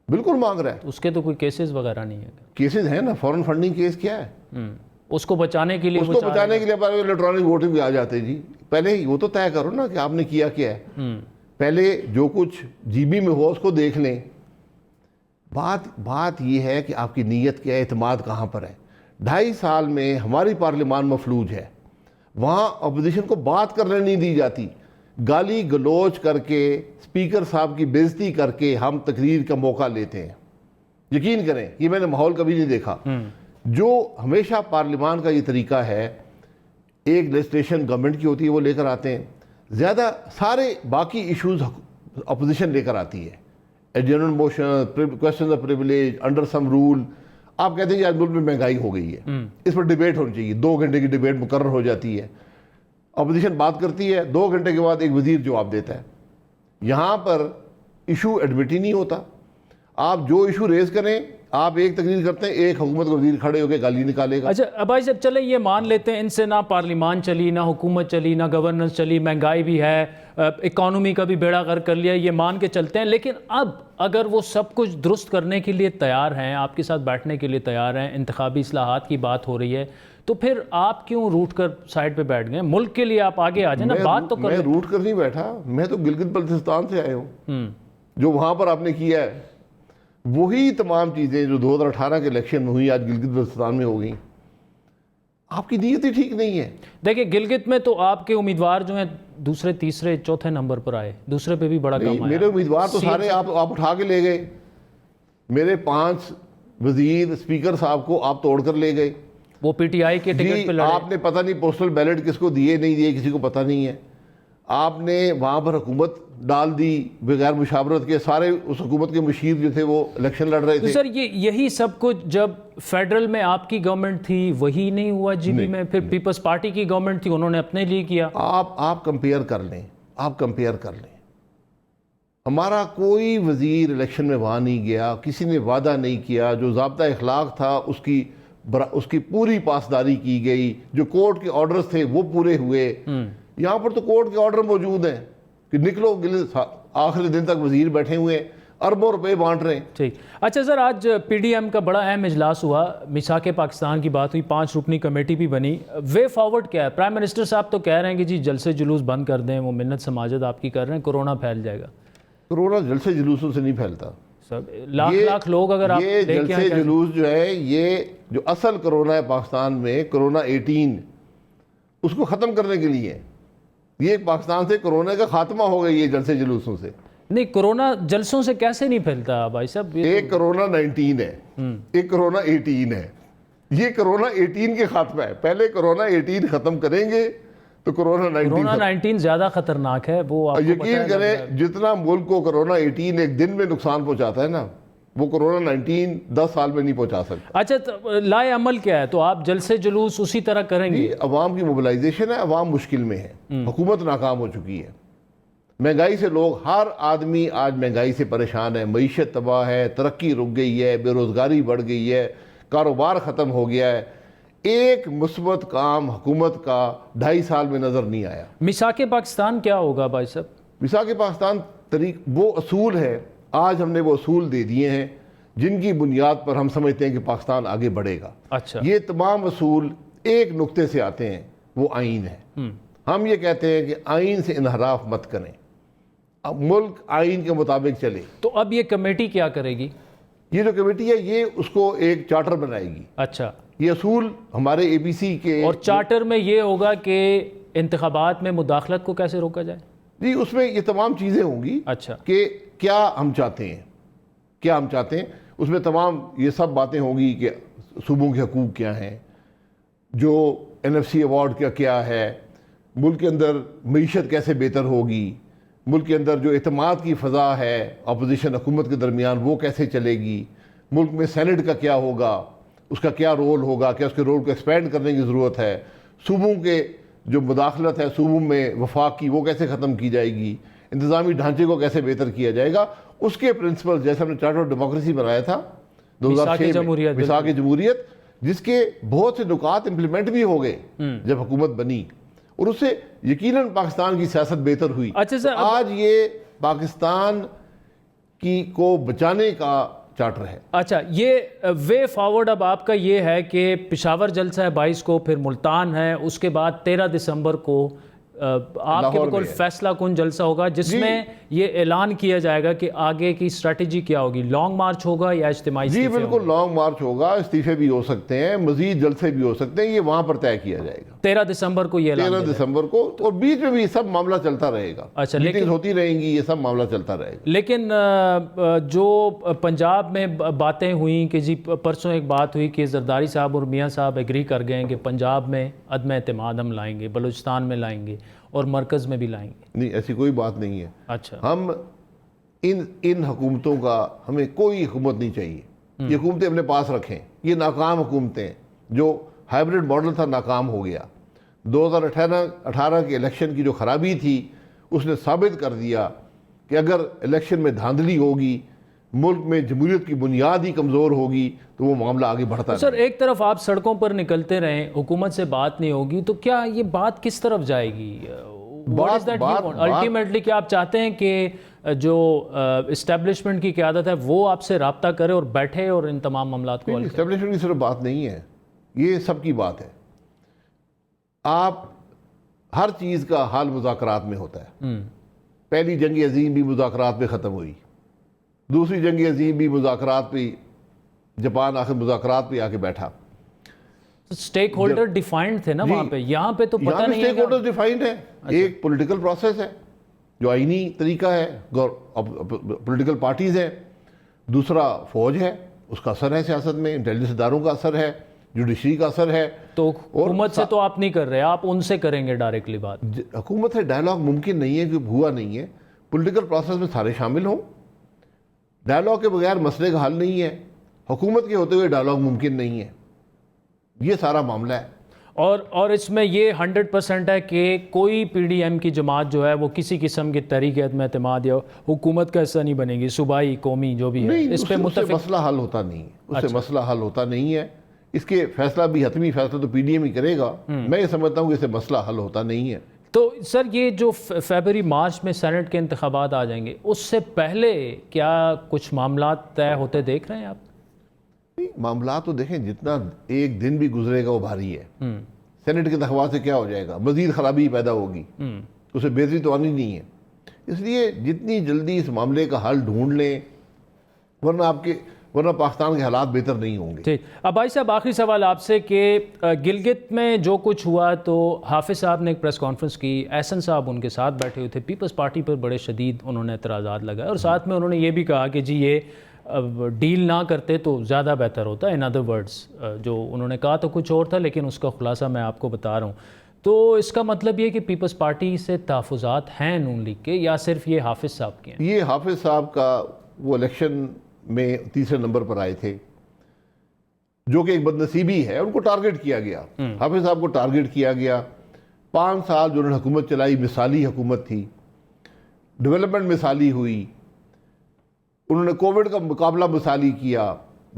S6: بالکل مانگ رہا ہے.
S1: اس کے تو کوئی کیسز وغیرہ نہیں ہے.
S6: کیسز ہیں نا، فوراً فنڈنگ کیس کیا ہے؟
S1: اس کو بچانے کے لیے
S6: اس کو بچانے کے لیے الیکٹرانک ووٹنگ بھی آ جاتے. جی پہلے وہ تو طے کرو نا کہ آپ نے کیا کیا ہے. پہلے جو کچھ GB میں ہوا اس کو دیکھ لیں. بات یہ ہے کہ آپ کی نیت کیا ہے، اعتماد کہاں پر ہے. 2.5 سال میں ہماری پارلیمان مفلوج ہے، وہاں اپوزیشن کو بات کرنے نہیں دی جاتی. گالی گلوچ کر کے، اسپیکر صاحب کی بےزتی کر کے ہم تقریر کا موقع لیتے ہیں. یقین کریں یہ میں نے ماحول کبھی نہیں دیکھا. جو ہمیشہ پارلیمان کا یہ طریقہ ہے، ایک لیجسلیشن گورنمنٹ کی ہوتی ہے وہ لے کر آتے ہیں، زیادہ سارے باقی ایشوز اپوزیشن لے کر آتی ہے. Adjournment motion, question of privilege, under some rule. آپ کہتے ہیں کہ آج ملک میں مہنگائی ہو گئی ہے، اس پر ڈیبیٹ ہونی چاہیے. 2 گھنٹے کی ڈیبیٹ مقرر ہو جاتی ہے، اپوزیشن بات کرتی ہے، 2 گھنٹے کے بعد ایک وزیر جواب دیتا ہے. یہاں پر ایشو ایڈمٹ ہی نہیں ہوتا. آپ جو ایشو ریز کریں، آپ ایک تقریر کرتے ہیں، ایک حکومت کا وزیر کھڑے ہو کے گالی نکالے گا.
S1: اچھا بھائی صاحب چلیں یہ مان لیتے ہیں ان سے نہ پارلیمان چلی، نہ حکومت چلی، نہ گورننس چلی، مہنگائی بھی ہے، اکانومی کا بھی بیڑا غرق کر لیا، یہ مان کے چلتے ہیں. لیکن اب اگر وہ سب کچھ درست کرنے کے لیے تیار ہیں، آپ کے ساتھ بیٹھنے کے لیے تیار ہیں، انتخابی اصلاحات کی بات ہو رہی ہے، تو پھر آپ کیوں روٹ کر سائڈ پہ بیٹھ گئے؟ ملک کے لیے آپ آگے آ جائیں نا، بات تو کریں.
S6: میں روٹ کر نہیں بیٹھا، میں تو گلگت بلتستان سے آئے ہوں. جو وہاں پر آپ نے کیا ہے وہی تمام چیزیں جو 2018 کے الیکشن میں ہوئی آج گلگت بلتستان میں ہو گئیں. آپ کی نیت ہی ٹھیک نہیں ہے.
S1: دیکھیں گلگت میں تو آپ کے امیدوار جو ہیں دوسرے، تیسرے، چوتھے نمبر پر آئے، دوسرے پہ بھی بڑا کم آیا.
S6: میرے امیدوار تو سارے آپ اٹھا کے لے گئے. میرے 5 وزیر، اسپیکر صاحب کو آپ توڑ کر لے گئے.
S1: وہ PTI کے ٹکٹ پہ لڑے.
S6: آپ نے پتہ نہیں پوسٹل بیلٹ کس کو دیے نہیں دیے، کسی کو پتہ نہیں ہے. آپ نے وہاں پر حکومت ڈال دی بغیر مشاورت کے. سارے اس حکومت کے مشیر جو تھے وہ الیکشن لڑ رہے تھے.
S1: سر یہی سب کچھ جب فیڈرل میں آپ کی گورنمنٹ تھی وہی نہیں ہوا GB میں؟ پھر پیپلز پارٹی کی گورنمنٹ تھی، انہوں نے اپنے لیے کیا.
S6: آپ کمپیئر کر لیں، آپ کمپیئر کر لیں. ہمارا کوئی وزیر الیکشن میں وہاں نہیں گیا، کسی نے وعدہ نہیں کیا. جو ضابطہ اخلاق تھا اس کی پوری پاسداری کی گئی. جو کورٹ کے آرڈرز تھے وہ پورے ہوئے. یہاں پر تو کورٹ کے آرڈر موجود ہیں کہ نکلو، آخری دن تک وزیر بیٹھے ہوئے ہیں، اربوں روپے بانٹ رہے ہیں.
S1: ٹھیک. اچھا سر، آج PDM کا بڑا اہم اجلاس ہوا، میثاق پاکستان کی بات ہوئی، 5 رکنی کمیٹی بھی بنی. وے فارورڈ کیا ہے؟ پرائم منسٹر صاحب تو کہہ رہے ہیں کہ جی جلسے جلوس بند کر دیں، وہ منت سماجت آپ کی کر رہے ہیں، کورونا پھیل جائے گا.
S6: کورونا جلسے جلوسوں سے نہیں پھیلتا.
S1: لاکھ لوگ اگر آپ
S6: یہ جلسے جلوس جو ہے، یہ جو اصل کورونا ہے پاکستان میں، کورونا 18، اس کو ختم کرنے کے لیے. یہ پاکستان سے کورونا کا خاتمہ ہو گئی ہے جلسے جلوسوں سے.
S1: نہیں، کورونا جلسوں سے کیسے نہیں پھیلتا بھائی صاحب؟
S6: ایک کورونا 19 ہے، ایک کورونا 18 ہے. یہ کورونا 18 کے خاتمہ ہے. پہلے کورونا 18 ختم کریں گے تو کورونا
S1: 19 زیادہ خطرناک ہے. وہ
S6: یقین کریں جتنا ملک کو کورونا 18 ایک دن میں نقصان پہنچاتا ہے نا، وہ کورونا 19 10 سال میں نہیں پہنچا سکتا.
S1: اچھا لائے عمل کیا ہے؟ تو آپ جلسے جلوس اسی طرح کریں گے؟
S6: عوام کی موبلائزیشن ہے. عوام مشکل میں ہے، حکومت ناکام ہو چکی ہے. مہنگائی سے لوگ، ہر آدمی آج مہنگائی سے پریشان ہے. معیشت تباہ ہے، ترقی رک گئی ہے، بے روزگاری بڑھ گئی ہے، کاروبار ختم ہو گیا ہے. ایک مثبت کام حکومت کا 2.5 سال میں نظر نہیں آیا.
S1: میثاق پاکستان کیا ہوگا بھائی صاحب؟
S6: میثاق پاکستان وہ اصول ہے، آج ہم نے وہ اصول دے دیے ہیں جن کی بنیاد پر ہم سمجھتے ہیں کہ پاکستان آگے بڑھے گا.
S1: اچھا،
S6: یہ تمام اصول ایک نقطے سے آتے ہیں، وہ آئین ہے. ہم یہ کہتے ہیں کہ آئین سے انحراف مت کریں، اب ملک آئین کے مطابق چلے.
S1: تو اب یہ کمیٹی کیا کرے گی؟
S6: یہ جو کمیٹی ہے یہ اس کو ایک چارٹر بنائے گی.
S1: اچھا،
S6: یہ اصول ہمارے APC کے،
S1: اور چارٹر میں یہ ہوگا کہ انتخابات میں مداخلت کو کیسے روکا جائے؟
S6: جی اس میں یہ تمام چیزیں ہوں گی.
S1: اچھا، کہ
S6: کیا ہم چاہتے ہیں، کیا ہم چاہتے ہیں. اس میں تمام یہ سب باتیں ہوں گی کہ صوبوں کے حقوق کیا ہیں، جو NFC ایوارڈ کا کیا ہے، ملک کے اندر معیشت کیسے بہتر ہوگی، ملک کے اندر جو اعتماد کی فضا ہے اپوزیشن حکومت کے درمیان وہ کیسے چلے گی، ملک میں سینٹ کا کیا ہوگا، اس کا کیا رول ہوگا، کیا اس کے رول کو ایکسپینڈ کرنے کی ضرورت ہے، صوبوں کے جو مداخلت ہے صوبوں میں وفاق کی وہ کیسے ختم کی جائے گی، انتظامی ڈھانچے کو کیسے بہتر کیا جائے گا، اس کے پرنسپل جیسے ہم نے چارٹر آف ڈیموکریسی بنایا تھا 2006 میں، میثاق جمہوریت، جس کے بہت سے نکات امپلیمنٹ بھی ہو گئے جب حکومت بنی، اور اس سے یقیناً پاکستان کی سیاست بہتر ہوئی۔
S1: اچھا سر،
S6: آج یہ پاکستان کو بچانے کا چارٹر ہے۔
S1: اچھا، یہ وے فارورڈ اب آپ کا یہ ہے کہ پشاور جلسہ ہے 22 کو، پھر ملتان ہے، اس کے بعد 13 دسمبر کو آپ کے بالکل فیصلہ کن جلسہ ہوگا جس میں یہ اعلان کیا جائے گا کہ آگے کی اسٹریٹجی کیا ہوگی، لانگ مارچ ہوگا یا اجتماعی؟
S6: جی بالکل لانگ مارچ ہوگا، استعفے بھی ہو سکتے ہیں، مزید جلسے بھی ہو سکتے ہیں، یہ وہاں پر طے کیا جائے گا
S1: 13 دسمبر کو یہ اعلان
S6: 13 دسمبر کو، اور بیچ میں بھی سب معاملہ چلتا رہے گا،
S1: اچھا،
S6: میٹنگز ہوتی رہیں گی، یہ سب معاملہ چلتا رہے گا۔
S1: لیکن جو پنجاب میں باتیں ہوئیں کہ جی پرسوں ایک بات ہوئی کہ زرداری صاحب اور میاں صاحب ایگری کر گئے کہ پنجاب میں عدم اعتماد ہم لائیں گے، بلوچستان میں لائیں گے اور مرکز میں بھی لائیں گے۔
S6: نہیں، ایسی کوئی بات نہیں ہے۔
S1: اچھا،
S6: ہم ان حکومتوں کا، ہمیں کوئی حکومت نہیں چاہیے، یہ حکومتیں اپنے پاس رکھیں، یہ ناکام حکومتیں، جو ہائیبرڈ ماڈل تھا ناکام ہو گیا۔ 2018 کے الیکشن کی جو خرابی تھی اس نے ثابت کر دیا کہ اگر الیکشن میں دھاندلی ہوگی، ملک میں جمہوریت کی بنیاد ہی کمزور ہوگی تو وہ معاملہ آگے بڑھتا ہے۔
S1: سر ایک طرف آپ سڑکوں پر نکلتے رہیں، حکومت سے بات نہیں ہوگی، تو کیا یہ بات کس طرف جائے گی؟ الٹیمیٹلی کیا آپ چاہتے ہیں کہ جو اسٹیبلشمنٹ کی قیادت ہے وہ آپ سے رابطہ کرے اور بیٹھے اور ان تمام معاملات کو حل کرے؟
S6: اسٹیبلشمنٹ کی صرف بات نہیں ہے، یہ سب کی بات ہے۔ آپ ہر چیز کا حل مذاکرات میں ہوتا ہے۔ پہلی جنگ عظیم بھی مذاکرات پہ ختم ہوئی، دوسری جنگ عظیم بھی مذاکرات پہ، جاپان آخر مذاکرات پہ آ کے بیٹھا۔
S1: سٹیک ہولڈر ڈیفائنڈ تھے نا وہاں پہ، یہاں پہ تو پتہ نہیں ہے۔
S6: سٹیک ہولڈر ڈیفائنڈ ہے، ایک پولیٹیکل پروسیس ہے جو آئینی طریقہ ہے، پولیٹیکل پارٹیز ہیں، دوسرا فوج ہے، اس کا اثر ہے سیاست میں، انٹیلیجنس اداروں کا اثر ہے، جوڈیشری کا اثر ہے۔
S1: تو حکومت سے تو آپ نہیں کر رہے، آپ ان سے کریں گے ڈائریکٹلی بات؟
S6: حکومت سے ڈائلاگ ممکن نہیں ہے، کہ ہوا نہیں ہے۔ پولیٹیکل پروسیس میں سارے شامل ہوں، ڈائلاگ کے بغیر مسئلے کا حل نہیں ہے، حکومت کے ہوتے ہوئے ڈائلاگ ممکن نہیں ہے، یہ سارا معاملہ ہے۔
S1: اور اس میں یہ 100% ہے کہ کوئی پی ڈی ایم کی جماعت جو ہے وہ کسی قسم کی تحریک عدم اعتماد یا حکومت کا حصہ نہیں بنے گی، صوبائی قومی جو بھی ہے، اس پہ متفق؟
S6: مسئلہ حل ہوتا نہیں ہے، اس سے مسئلہ حل ہوتا نہیں ہے، اس کے فیصلہ بھی حتمی فیصلہ تو پی ڈی ایم ہی کرے گا۔ میں یہ سمجھتا ہوں کہ اس سے مسئلہ حل ہوتا نہیں ہے۔
S1: تو سر یہ جو فیبرری مارچ میں سینٹ کے انتخابات آ جائیں گے، اس سے پہلے کیا کچھ معاملات طے ہوتے دیکھ رہے ہیں آپ؟
S6: معاملات تو دیکھیں، جتنا ایک دن بھی گزرے گا وہ بھاری ہے۔ سینٹ کے انتخابات سے کیا ہو جائے گا؟ مزید خرابی پیدا ہوگی، اسے بہتری تو آنی نہیں ہے۔ اس لیے جتنی جلدی اس معاملے کا حل ڈھونڈ لیں، ورنہ پاکستان کے حالات بہتر نہیں ہوں گے۔
S1: ٹھیک، اب بھائی صاحب آخری سوال آپ سے کہ گلگت میں جو کچھ ہوا تو حافظ صاحب نے ایک پریس کانفرنس کی، احسن صاحب ان کے ساتھ بیٹھے ہوئے تھے، پیپلز پارٹی پر بڑے شدید انہوں نے اعتراضات لگائے، اور ساتھ میں انہوں نے یہ بھی کہا کہ جی یہ ڈیل نہ کرتے تو زیادہ بہتر ہوتا ہے۔ ان ادر ورڈز جو انہوں نے کہا تو کچھ اور تھا، لیکن اس کا خلاصہ میں آپ کو بتا رہا ہوں۔ تو اس کا مطلب یہ کہ پیپلز پارٹی سے تحفظات ہیں نون لیگ کے، یا صرف یہ حافظ صاحب کے ہیں؟
S6: یہ حافظ صاحب کا، وہ الیکشن میں تیسرے نمبر پر آئے تھے، جو کہ ایک بدنصیبی ہے، ان کو ٹارگٹ کیا گیا، حافظ صاحب کو ٹارگٹ کیا گیا۔ 5 سال جو انہوں نے حکومت چلائی، مثالی حکومت تھی، ڈیولپمنٹ مثالی ہوئی، انہوں نے کووڈ کا مقابلہ مثالی کیا،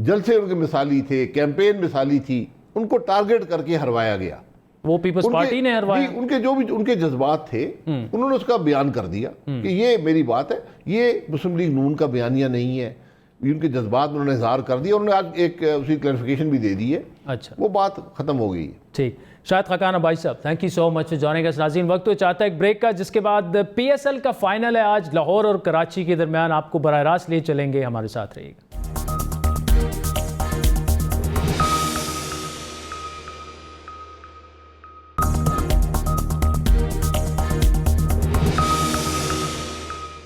S6: جلسے ان کے مثالی تھے، کیمپین مثالی تھی، ان کو ٹارگٹ کر کے ہروایا گیا۔
S1: وہ پیپلز پارٹی نے ہروایا؟
S6: ان کے جو بھی ان کے جذبات تھے انہوں نے اس کا بیان کر دیا کہ یہ میری بات ہے، یہ مسلم لیگ نون کا بیانیہ نہیں ہے، ان کے جذبات انہوں نے اظہار کر دیا، انہوں نے آج ایک اسی کلیریفیکیشن بھی دے دی ہے۔
S1: اچھا،
S6: وہ بات ختم ہو گئی ہے۔
S1: ٹھیک، شاہد خاقان بھائی صاحب، thank you so much for joining us. ناظرین، وقت تو چاہتا ہے ایک بریک کا، جس کے بعد پی ایس ایل کا فائنل ہے آج لاہور اور کراچی کے درمیان، آپ کو براہ راست لیے چلیں گے، ہمارے ساتھ رہیے گا۔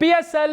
S1: PSL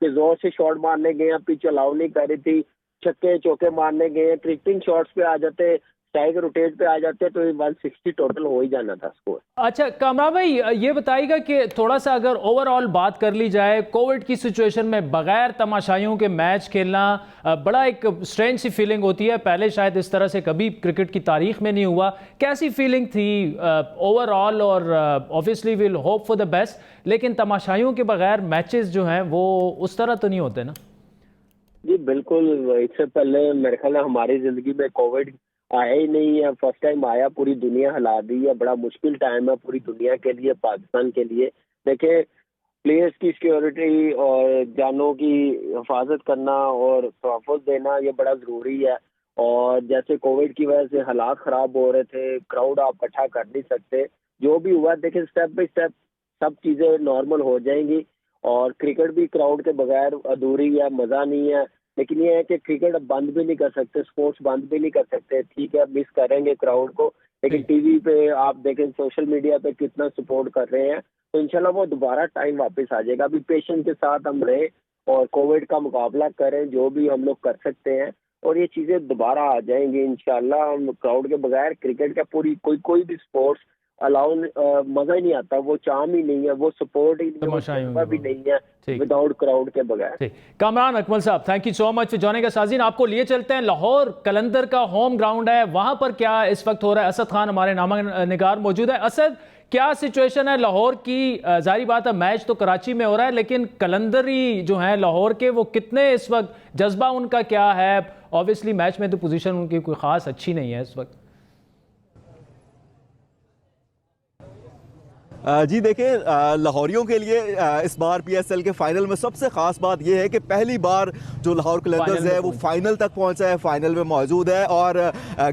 S7: کہ زور سے شاٹ مارنے گئے ہیں, پچ الاؤ نہیں کر رہی تھی, چھکے چوکے مارنے گئے ہیں, کرکٹنگ شاٹس پہ آ جاتے, اسٹرائک روٹیٹ پہ آ جاتے تو 160 ٹوٹل ہو ہی جانا تھا اسکور.
S1: اچھا کامران بھائی یہ بتائیے گا کہ تھوڑا سا اگر اوور آل بات کر لی جائے, کووڈ کی سچویشن میں بغیر تماشائیوں کے میچ کھیلنا بڑا ایک اسٹرینج سی فیلنگ ہوتی ہے, پہلے شاید اس طرح سے کبھی کرکٹ کی تاریخ میں نہیں ہوا. کیسی فیلنگ تھی اوور آل؟ اور obviously we'll hope for the best, لیکن تماشائیوں کے بغیر میچز جو ہیں وہ اس طرح تو نہیں ہوتے نا؟
S7: جی بالکل, اس سے پہلے میرے خیال ہے ہماری زندگی میں کووڈ آیا ہی نہیں ہے, فرسٹ ٹائم آیا, پوری دنیا ہلا دی ہے, بڑا مشکل ٹائم ہے پوری دنیا کے لیے, پاکستان کے لیے. دیکھیں پلیئرس کی سیکیورٹی اور جانوں کی حفاظت کرنا اور تحفظ دینا یہ بڑا ضروری ہے. اور جیسے کووڈ کی وجہ سے حالات خراب ہو رہے تھے, کراؤڈ آپ اکٹھا کر نہیں سکتے, جو بھی ہوا دیکھیں اسٹیپ بائی اسٹیپ سب چیزیں نارمل ہو جائیں گی. اور کرکٹ بھی کراؤڈ کے بغیر ادھوری ہے, مزہ نہیں ہے. لیکن یہ ہے کہ کرکٹ اب بند بھی نہیں کر سکتے, اسپورٹس بند بھی نہیں کر سکتے. ٹھیک ہے مس کریں گے کراؤڈ کو, لیکن ٹی وی پہ آپ دیکھیں, سوشل میڈیا پہ کتنا سپورٹ کر رہے ہیں, تو انشاءاللہ وہ دوبارہ ٹائم واپس آ جائے گا. ابھی پیشنس کے ساتھ ہم رہیں اور کووڈ کا مقابلہ کریں, جو بھی ہم لوگ کر سکتے ہیں, اور یہ چیزیں دوبارہ آ جائیں گی انشاءاللہ. ہم کراؤڈ کے بغیر کرکٹ کا پوری کوئی بھی اسپورٹس الاؤ مزہ ہی نہیں آتا, وہ چام ہی نہیں ہے, وہ سپورٹ ہی نہیں ہے, بھی نہیں ہے وداؤٹ کراؤڈ کے بغیر.
S1: کامران اکمل صاحب, thank you so much for joining us. ناظرین آپ کو لیے چلتے ہیں, لاہور قلندر کا ہوم گراؤنڈ ہے, وہاں پر کیا اس وقت ہو رہا ہے. اسد خان ہمارے نامہ نگار موجود ہے. اسد, کیا سچویشن ہے لاہور کی؟ ظاہری بات ہے میچ تو کراچی میں ہو رہا ہے, لیکن قلندری جو ہیں لاہور کے, وہ کتنے اس وقت جذبہ ان کا کیا ہے؟ اوبویسلی میچ میں تو پوزیشن ان کی کوئی خاص اچھی نہیں ہے اس وقت.
S8: جی دیکھیں, لاہوریوں کے لیے اس بار پی ایس ایل کے فائنل میں سب سے خاص بات یہ ہے کہ پہلی بار جو لاہور قلندرز ہے وہ فائنل تک پہنچا ہے, فائنل میں موجود ہے اور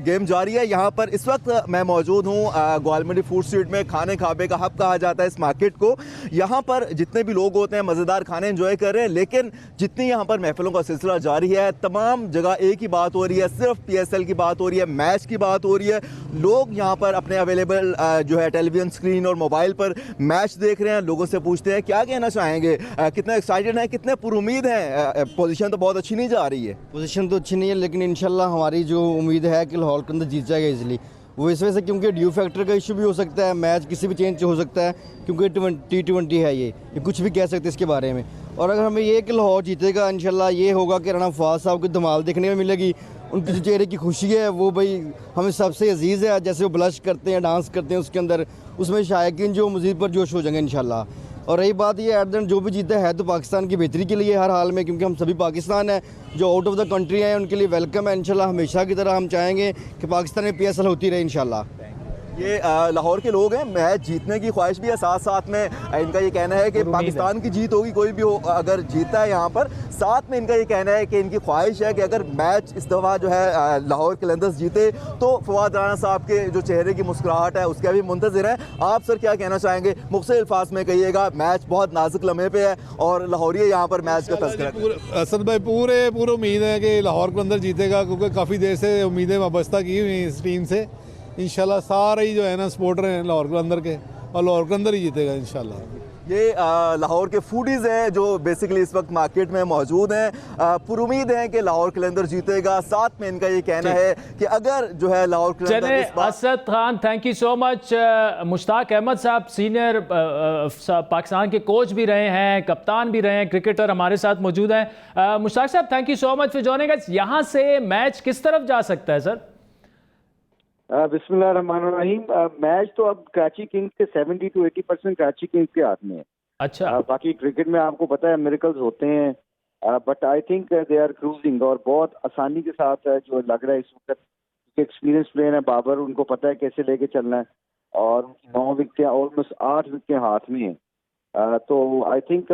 S8: گیم جاری ہے. یہاں پر اس وقت میں موجود ہوں گوالمنڈی فوڈ اسٹریٹ میں, کھانے کھابے کا ہب کہا جاتا ہے اس مارکیٹ کو. یہاں پر جتنے بھی لوگ ہوتے ہیں مزیدار کھانے انجوائے کر رہے ہیں, لیکن جتنی یہاں پر محفلوں کا سلسلہ جاری ہے, تمام جگہ ایک ہی بات ہو رہی ہے, صرف پی ایس ایل کی بات ہو رہی ہے, میچ کی بات ہو رہی ہے. لوگ یہاں پر اپنے اویلیبل جو ہے ٹیلی ویژن اسکرین اور موبائل پر میچ دیکھ رہے ہیں. لوگوں سے پوچھتے ہیں کیا کہنا چاہیں گے, کتنے ایکسائٹڈ ہیں, کتنے پر امید ہیں؟ پوزیشن تو بہت اچھی نہیں جا رہی ہے.
S9: پوزیشن تو اچھی نہیں ہے, لیکن انشاءاللہ ہماری جو امید ہے کہ لاہور قلندر جیت جائے گا ایزیلی. وہ اس وجہ سے کیونکہ ڈیو فیکٹر کا ایشو بھی ہو سکتا ہے, میچ کسی بھی چینج ہو سکتا ہے, کیونکہ T20 ہے, یہ کچھ بھی کہہ سکتے اس کے بارے میں. اور اگر ہمیں یہ کہ لاہور جیتے گا, انشاءاللہ یہ ہوگا کہ رانا فواز صاحب کی دھمال دیکھنے میں ملے گی. ان کی جو چہرے کی خوشی ہے وہ بھائی ہمیں سب سے عزیز ہے, جیسے وہ بلش کرتے ہیں, ڈانس کرتے ہیں اس کے اندر, اس میں شائقین جو مزید پر جوش ہو جائیں گے انشاءاللہ. اور رہی بات یہ ایٹ دا اینڈ جو بھی جیتا ہے تو پاکستان کی بہتری کے لیے ہر حال میں, کیونکہ ہم سبھی پاکستان ہیں, جو آؤٹ آف دا کنٹری ہیں ان کے لیے ویلکم ہے انشاءاللہ. ہمیشہ کی طرح ہم چاہیں گے کہ پاکستان میں پی ایس ایل ہوتی رہے انشاءاللہ.
S8: یہ لاہور کے لوگ ہیں, میچ جیتنے کی خواہش بھی ہے, ساتھ ساتھ میں ان کا یہ کہنا ہے کہ پاکستان کی جیت ہوگی, کوئی بھی ہو اگر جیتا ہے یہاں پر. ساتھ میں ان کا یہ کہنا ہے کہ ان کی خواہش ہے کہ اگر میچ اس دفعہ جو ہے لاہور قلندرز جیتے تو فواد رانا صاحب کے جو چہرے کی مسکراہٹ ہے اس کا بھی منتظر ہے. آپ سر کیا کہنا چاہیں گے؟ مختصر الفاظ میں کہیے گا, میچ بہت نازک لمحے پہ ہے اور لاہوری یہاں پر میچ کا تذکرہ.
S10: اسد بھائی پورے امید ہے کہ لاہور قلندر جیتے گا, کیونکہ کافی دیر سے امیدیں وابستہ کی ہوئی ہیں اس ٹیم سے. انشاءاللہ سارے ہی جو ہے نا سپورٹر ہیں لاہور قلندر کے, اور لاہور قلندر ہی جیتے گا انشاءاللہ.
S8: یہ لاہور کے فوڈیز ہیں جو بیسیکلی اس وقت مارکیٹ میں موجود ہیں, پر امید ہیں کہ لاہور قلندر جیتے گا. ساتھ میں ان کا یہ کہنا ہے کہ اگر جو ہے Lahore Qalandar
S1: Asad Khan, thank you so much. Mushtaq Ahmed صاحب سینئر پاکستان کے کوچ بھی رہے ہیں, کپتان بھی رہے ہیں, کرکٹر ہمارے ساتھ موجود ہیں. مشتاق صاحب thank you so much for joining us. یہاں سے میچ کس طرف جا سکتا ہے سر؟
S11: بسم اللہ الرحمن الرحیم. میچ تو اب کراچی کنگز کے 70 to 80% کراچی کنگز کے ہاتھ میں ہے.
S1: اچھا,
S11: باقی کرکٹ میں آپ کو پتہ ہے میریکلز ہوتے ہیں, but I think they are cruising, اور بہت آسانی کے ساتھ جو لگ رہا ہے اس وقت. ایکسپیرینس پلیئر ہے بابر, ان کو پتہ ہے کیسے لے کے چلنا ہے, اور 9 وکٹیں آلموسٹ 8 وکٹیں ہاتھ میں ہیں. تو آئی تھنک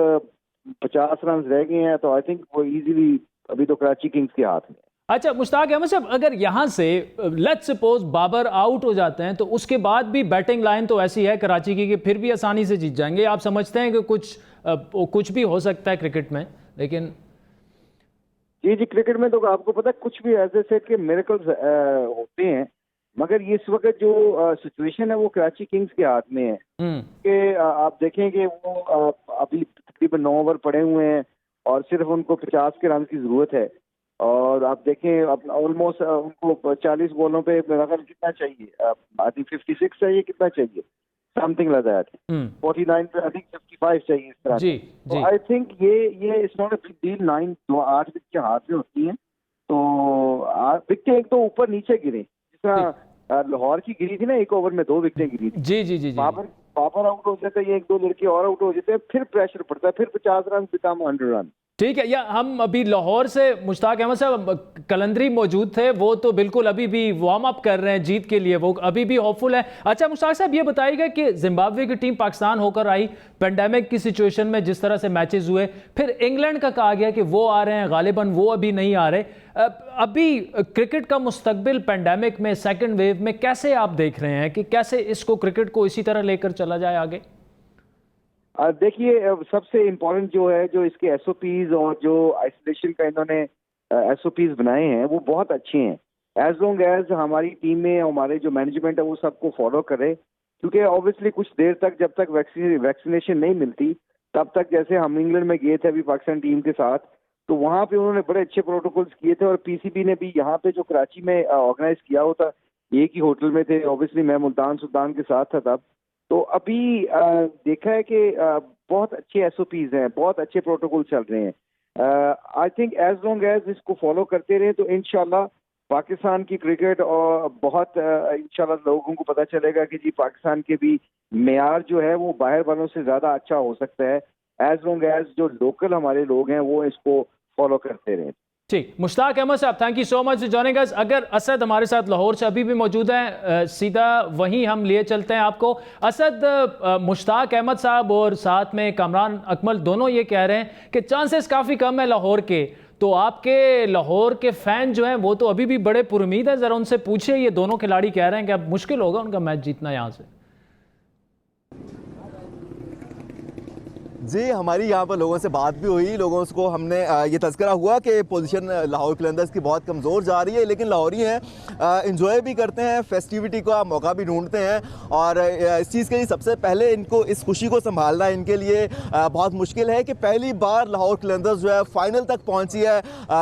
S11: 50 رنز رہ گئے ہیں, تو آئی تھنک وہ ایزیلی ابھی تو کراچی کنگز کے ہاتھ میں.
S1: اچھا مشتاق احمد صاحب, اگر یہاں سے لیٹس سپوز بابر آؤٹ ہو جاتے ہیں تو اس کے بعد بھی بیٹنگ لائن تو ایسی ہے کراچی کی کہ پھر بھی آسانی سے جیت جائیں گے. آپ سمجھتے ہیں کہ کچھ بھی ہو سکتا ہے کرکٹ میں؟ لیکن
S11: جی کرکٹ میں تو آپ کو پتا کچھ بھی ایسے سیٹ کے میریکلز ہوتے ہیں, مگر یہ اس وقت جو سچویشن ہے وہ کراچی کنگز کے ہاتھ میں ہے. کہ آپ دیکھیں کہ وہ ابھی تقریباً 9 اوور پڑے ہوئے ہیں, اور صرف ان کو 50 کے رن کی ضرورت ہے. اور آپ دیکھیں آلموسٹ ان کو 40 بالوں پہ میرا خیال کتنا چاہیے, آئی تھنک 56 چاہیے, کتنا چاہیے, سم تھنگ لائک دیٹ, 49 پہ آئی تھنک 55 چاہیے اس طرح. تو آئی تھنک یہ it's not a big deal. 8 wicket کے ہاتھ میں ہوتی ہیں, تو وکٹیں ایک تو اوپر نیچے گریں, جس طرح لاہور کی گری تھی نا, ایک اوور میں 2 وکٹیں گری تھی.
S1: جی
S11: بابر آؤٹ ہو جاتے ہیں, 1-2 لڑکے اور آؤٹ ہو جاتے ہیں, پھر پریشر پڑتا ہے, پھر 50 رن بیکم 100 رن.
S1: ٹھیک ہے. یا ہم ابھی لاہور سے مشتاق احمد صاحب کلندری موجود تھے, وہ تو بالکل ابھی بھی وارم اپ کر رہے ہیں جیت کے لیے, وہ ابھی بھی ہوپ فل ہے. اچھا مشتاق صاحب یہ بتائیے گا کہ زمبابوے کی ٹیم پاکستان ہو کر آئی, پینڈیمک کی سچویشن میں جس طرح سے میچز ہوئے, پھر انگلینڈ کا کہا گیا کہ وہ آ رہے ہیں, غالباً وہ ابھی نہیں آ رہے. ابھی کرکٹ کا مستقبل پینڈیمک میں, سیکنڈ ویو میں کیسے آپ دیکھ رہے ہیں کہ کیسے اس کو کرکٹ کو اسی طرح لے کر چلا جائے آگے؟
S11: دیکھیے سب سے امپورٹنٹ جو ہے, جو اس کے ایس او پیز اور جو آئسولیشن کا انہوں نے ایس او پیز بنائے ہیں وہ بہت اچھے ہیں. ایز لانگ ایز ہماری ٹیم میں ہمارے جو مینجمنٹ ہے وہ سب کو فالو کرے, کیونکہ اوبیسلی کچھ دیر تک جب تک ویکسینیشن نہیں ملتی تب تک, جیسے ہم انگلینڈ میں گئے تھے ابھی پاکستان ٹیم کے ساتھ, تو وہاں پہ انہوں نے بڑے اچھے پروٹوکولز کیے تھے, اور پی سی بی نے بھی یہاں پہ جو کراچی میں آرگنائز کیا ہوا تھا, ایک ہی ہوٹل میں تھے, اوبیسلی میں ملتان سلطان کے ساتھ تھا تب. تو ابھی دیکھا ہے کہ بہت اچھے ایس او پیز ہیں, بہت اچھے پروٹوکول چل رہے ہیں. I think as long as اس کو فالو کرتے رہے تو انشاءاللہ پاکستان کی کرکٹ اور بہت انشاءاللہ لوگوں کو پتہ چلے گا کہ جی پاکستان کے بھی معیار جو ہے وہ باہر والوں سے زیادہ اچھا ہو سکتا ہے, ایز لانگ ایز جو لوکل ہمارے لوگ ہیں وہ اس کو فالو کرتے رہیں.
S1: ٹھیک. مشتاق احمد صاحب thank you so much joining us. اگر اسد ہمارے ساتھ لاہور سے ابھی بھی موجود ہیں, سیدھا وہیں ہم لیے چلتے ہیں آپ کو. اسد, مشتاق احمد صاحب اور ساتھ میں کامران اکمل دونوں یہ کہہ رہے ہیں کہ چانسز کافی کم ہے لاہور کے, تو آپ کے لاہور کے فین جو ہیں وہ تو ابھی بھی بڑے پر امید ہیں, ذرا ان سے پوچھیں. یہ دونوں کھلاڑی کہہ رہے ہیں کہ اب مشکل ہوگا ان کا میچ جیتنا یہاں سے.
S8: جی ہماری یہاں پر لوگوں سے بات بھی ہوئی, لوگوں کو ہم نے یہ تذکرہ ہوا کہ پوزیشن لاہور قلندرز کی بہت کمزور جا رہی ہے, لیکن لاہوری ہیں, انجوائے بھی کرتے ہیں, فیسٹیوٹی کا موقع بھی ڈھونڈتے ہیں, اور اس چیز کے لیے سب سے پہلے ان کو اس خوشی کو سنبھالنا ان کے لیے بہت مشکل ہے کہ پہلی بار لاہور قلندرز جو ہے فائنل تک پہنچی ہے.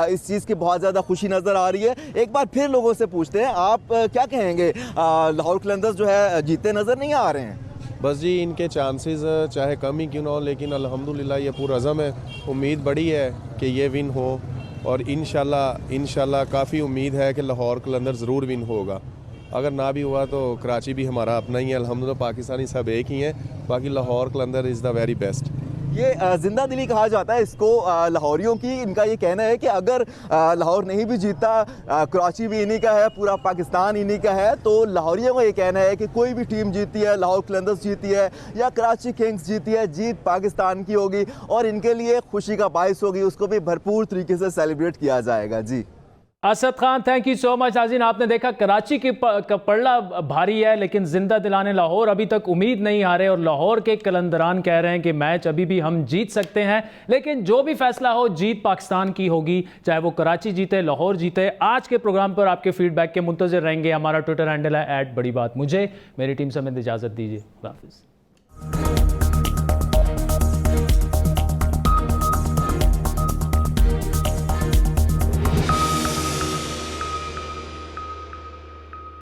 S8: اس چیز کی بہت زیادہ خوشی نظر آ رہی ہے. ایک بار پھر لوگوں سے پوچھتے ہیں, آپ کیا کہیں گے, لاہور قلندرز جو ہے جیتے نظر نہیں آ رہے ہیں؟
S12: بس جی ان کے چانسز چاہے کم ہی کیوں نہ ہو, لیکن الحمدللہ یہ پرعزم ہے, امید بڑی ہے کہ یہ ون ہو, اور انشاءاللہ کافی امید ہے کہ لاہور قلندر ضرور ون ہوگا. اگر نہ بھی ہوا تو کراچی بھی ہمارا اپنا ہی ہے, الحمدللہ پاکستانی سب ایک ہی ہیں, باقی لاہور قلندر از دا ویری بیسٹ.
S8: یہ زندہ دلی کہا جاتا ہے اس کو لاہوریوں کی. ان کا یہ کہنا ہے کہ اگر لاہور نہیں بھی جیتا, کراچی بھی انہی کا ہے, پورا پاکستان انہی کا ہے, تو لاہوریوں کا یہ کہنا ہے کہ کوئی بھی ٹیم جیتی ہے, لاہور قلندرز جیتی ہے یا کراچی کنگز جیتی ہے, جیت پاکستان کی ہوگی اور ان کے لیے خوشی کا باعث ہوگی, اس کو بھی بھرپور طریقے سے سیلیبریٹ کیا جائے گا. جی
S1: Asad Khan thank you so much. ناظرین آپ نے دیکھا کراچی کی پڑھنا بھاری ہے, لیکن زندہ دلانے لاہور ابھی تک امید نہیں آ رہے, اور لاہور کے قلندران کہہ رہے ہیں کہ میچ ابھی بھی ہم جیت سکتے ہیں, لیکن جو بھی فیصلہ ہو جیت پاکستان کی ہوگی, چاہے وہ کراچی جیتے لاہور جیتے. آج کے پروگرام پر آپ کے فیڈ بیک کے منتظر رہیں گے. ہمارا ٹویٹر ہینڈل ہے @بڑی بات. مجھے میری ٹیم سمیت اجازت دیجیے, اللہ حافظ.